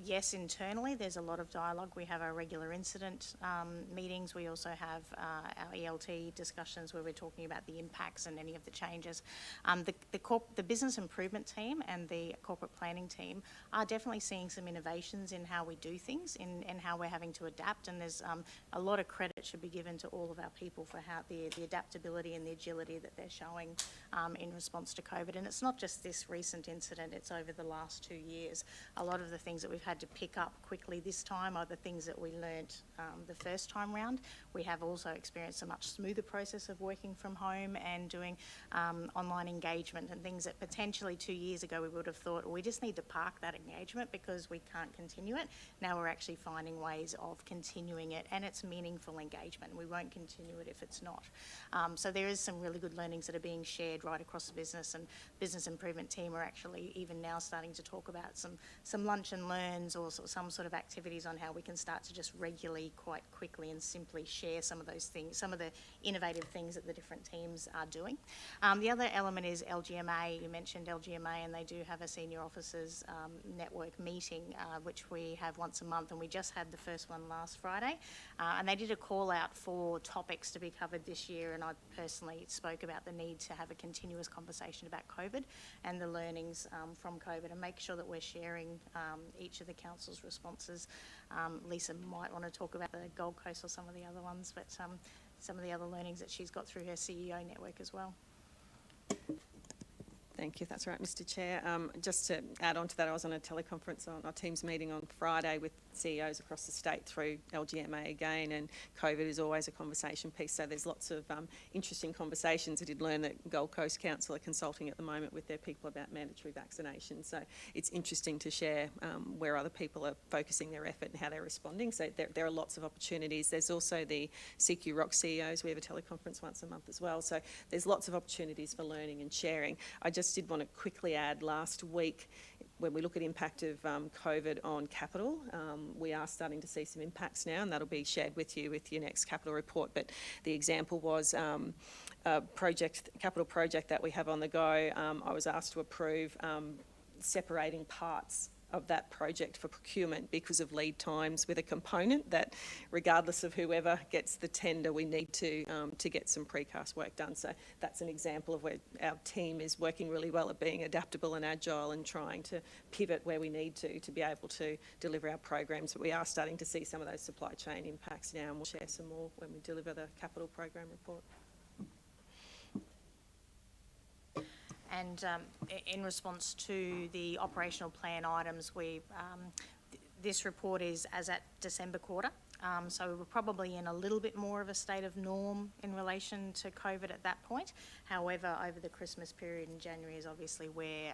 yes, internally there's a lot of dialogue. We have our regular incident meetings. We also have our ELT discussions where we're talking about the impacts and any of the changes. The business improvement team and the corporate planning team are definitely seeing some innovations in how we do things and how we're having to adapt. And there's a lot of credit should be given to all of our people for how the adaptability and the agility that they're showing in response to COVID. And it's not just this recent incident, it's over the last 2 years. A lot of the things that we've had to pick up quickly this time are the things that we learnt the first time round. We have also experienced a much smoother process of working from home and doing online engagement and things that potentially 2 years ago we would have thought, we just need to park that engagement because we can't continue it. Now we're actually finding ways of continuing it, and it's meaningful engagement. We won't continue it if it's not. So there is some really good learnings that are being shared right across the business, and business improvement team are actually even now starting to talk about some lunch and learns or some sort of activities on how we can start to just regularly, quite quickly and simply share some of those things, some of the innovative things that the different teams are doing. The other element is LGMA. You mentioned LGMA, and they do have a senior officers network meeting, which we have once a month, and we just had the first one last Friday. And they did a call out for topics to be covered this year, and I personally spoke about the need to have a continuous conversation about COVID and the learnings from COVID, and make sure that we're sharing each of the council's responses. Lisa might want to talk about the Gold Coast or some of the other ones, but some of the other learnings that she's got through her CEO network as well. Thank you. That's right, Mr. Chair. Just to add on to that, I was on a teleconference on our Teams meeting on Friday with CEOs across the state through LGMA again, and COVID is always a conversation piece, so there's lots of interesting conversations. I did learn that Gold Coast Council are consulting at the moment with their people about mandatory vaccination, so it's interesting to share where other people are focusing their effort and how they're responding. So there are lots of opportunities. There's also the CQ Rock CEOs. We have a teleconference once a month as well, so there's lots of opportunities for learning and sharing. I just did want to quickly add, last week when we look at impact of COVID on capital, we are starting to see some impacts now, and that'll be shared with you with your next capital report. But the example was a capital project that we have on the go. I was asked to approve separating parts of that project for procurement because of lead times with a component that, regardless of whoever gets the tender, we need to get some precast work done. So that's an example of where our team is working really well at being adaptable and agile and trying to pivot where we need to be able to deliver our programs. But we are starting to see some of those supply chain impacts now, and we'll share some more when we deliver the capital program report. And in response to the operational plan items, this report is as at December quarter. So we're probably in a little bit more of a state of norm in relation to COVID at that point. However, over the Christmas period in January is obviously where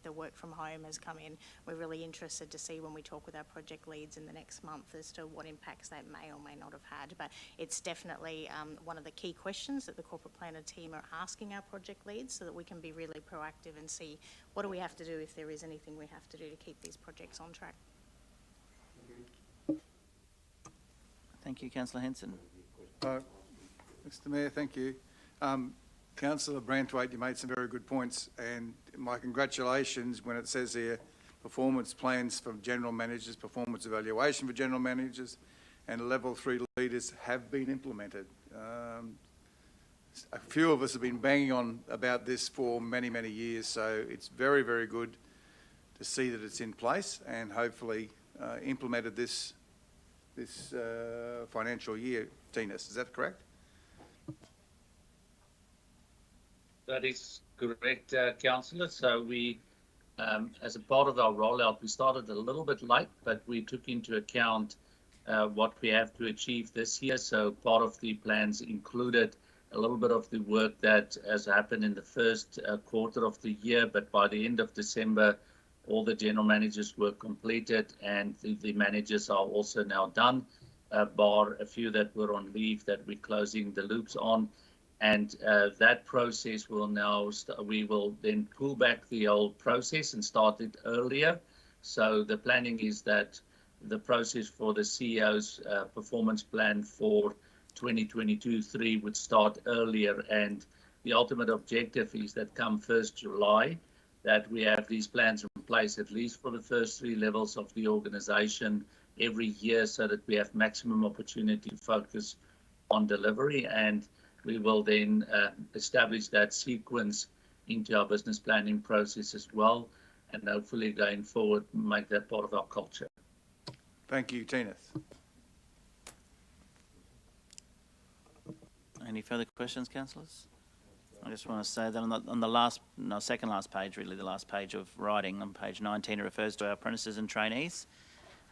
the work from home has come in. We're really interested to see when we talk with our project leads in the next month as to what impacts that may or may not have had. But it's definitely one of the key questions that the corporate planner team are asking our project leads so that we can be really proactive and see what do we have to do if there is anything we have to do to keep these projects on track. Thank you, Councillor Henson. Mr Mayor, thank you. Councillor Branthwaite, you made some very good points, and my congratulations when it says here performance plans for general managers, performance evaluation for general managers, and level 3 leaders have been implemented. A few of us have been banging on about this for many, many years, so it's very, very good to see that it's in place and hopefully implemented this financial year. Tinas, is that correct? That is correct, Councillor. So we, as a part of our rollout, we started a little bit late, but we took into account what we have to achieve this year. So part of the plans included a little bit of the work that has happened in the first quarter of the year, but by the end of December, all the general managers were completed and the managers are also now done, bar a few that were on leave that we're closing the loops on. And that process will now, we will then pull back the old process and start it earlier. So the planning is that the process for the CEO's performance plan for 2022-3 would start earlier. And the ultimate objective is that come 1st July, that we have these plans in place at least for the first 3 levels of the organisation every year so that we have maximum opportunity to focus on delivery. And we will then establish that sequence into our business planning process as well, and hopefully going forward make that part of our culture. Thank you, Tinas. Any further questions, councillors? I just want to say that on the last, no, second last page, really the last page of writing, on page 19, it refers to our apprentices and trainees.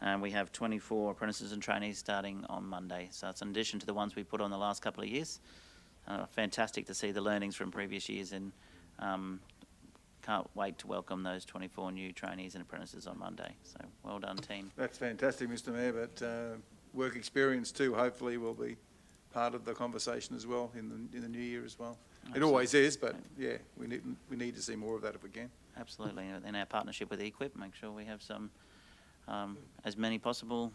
And we have 24 apprentices and trainees starting on Monday. So it's in addition to the ones we put on the last couple of years. Fantastic to see the learnings from previous years, and can't wait to welcome those 24 new trainees and apprentices on Monday. So well done, team. That's fantastic, Mr Mayor, but work experience too hopefully will be part of the conversation as well in the new year as well. Absolutely. It always is, but yeah, we need to see more of that if we can. Absolutely, and our partnership with Equip, make sure we have some, as many possible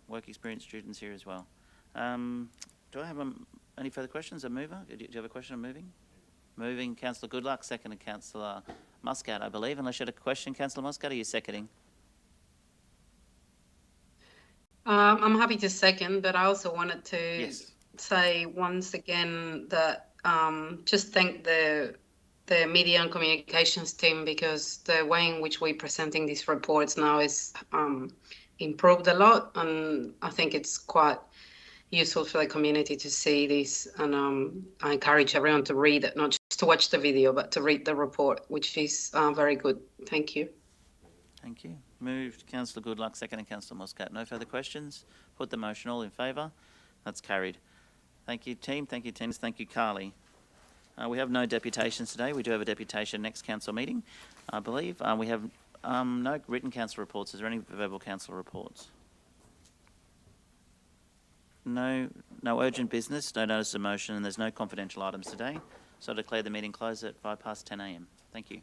work experience students here as well. Do I have any further questions? A mover? Do you have a question on moving? Moving, Councillor Goodluck, seconded Councillor Muscat, I believe. Unless you had a question, Councillor Muscat, are you seconding? I'm happy to second, but I also wanted to say once again that just thank the media and communications team, because the way in which we're presenting these reports now is improved a lot, and I think it's quite useful for the community to see this, and I encourage everyone to read it, not just to watch the video, but to read the report, which is very good. Thank you. Thank you. Moved, Councillor Goodluck, seconded Councillor Muscat. No further questions? Put the motion. All in favour? That's carried. Thank you, team. Thank you, Tinas. Thank you, Carly. We have no deputations today. We do have a deputation next council meeting, I believe. We have no written council reports. Is there any verbal council reports? No urgent business, no notice of motion, and there's no confidential items today. So I declare the meeting closed at 10 a.m. Thank you.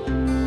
you.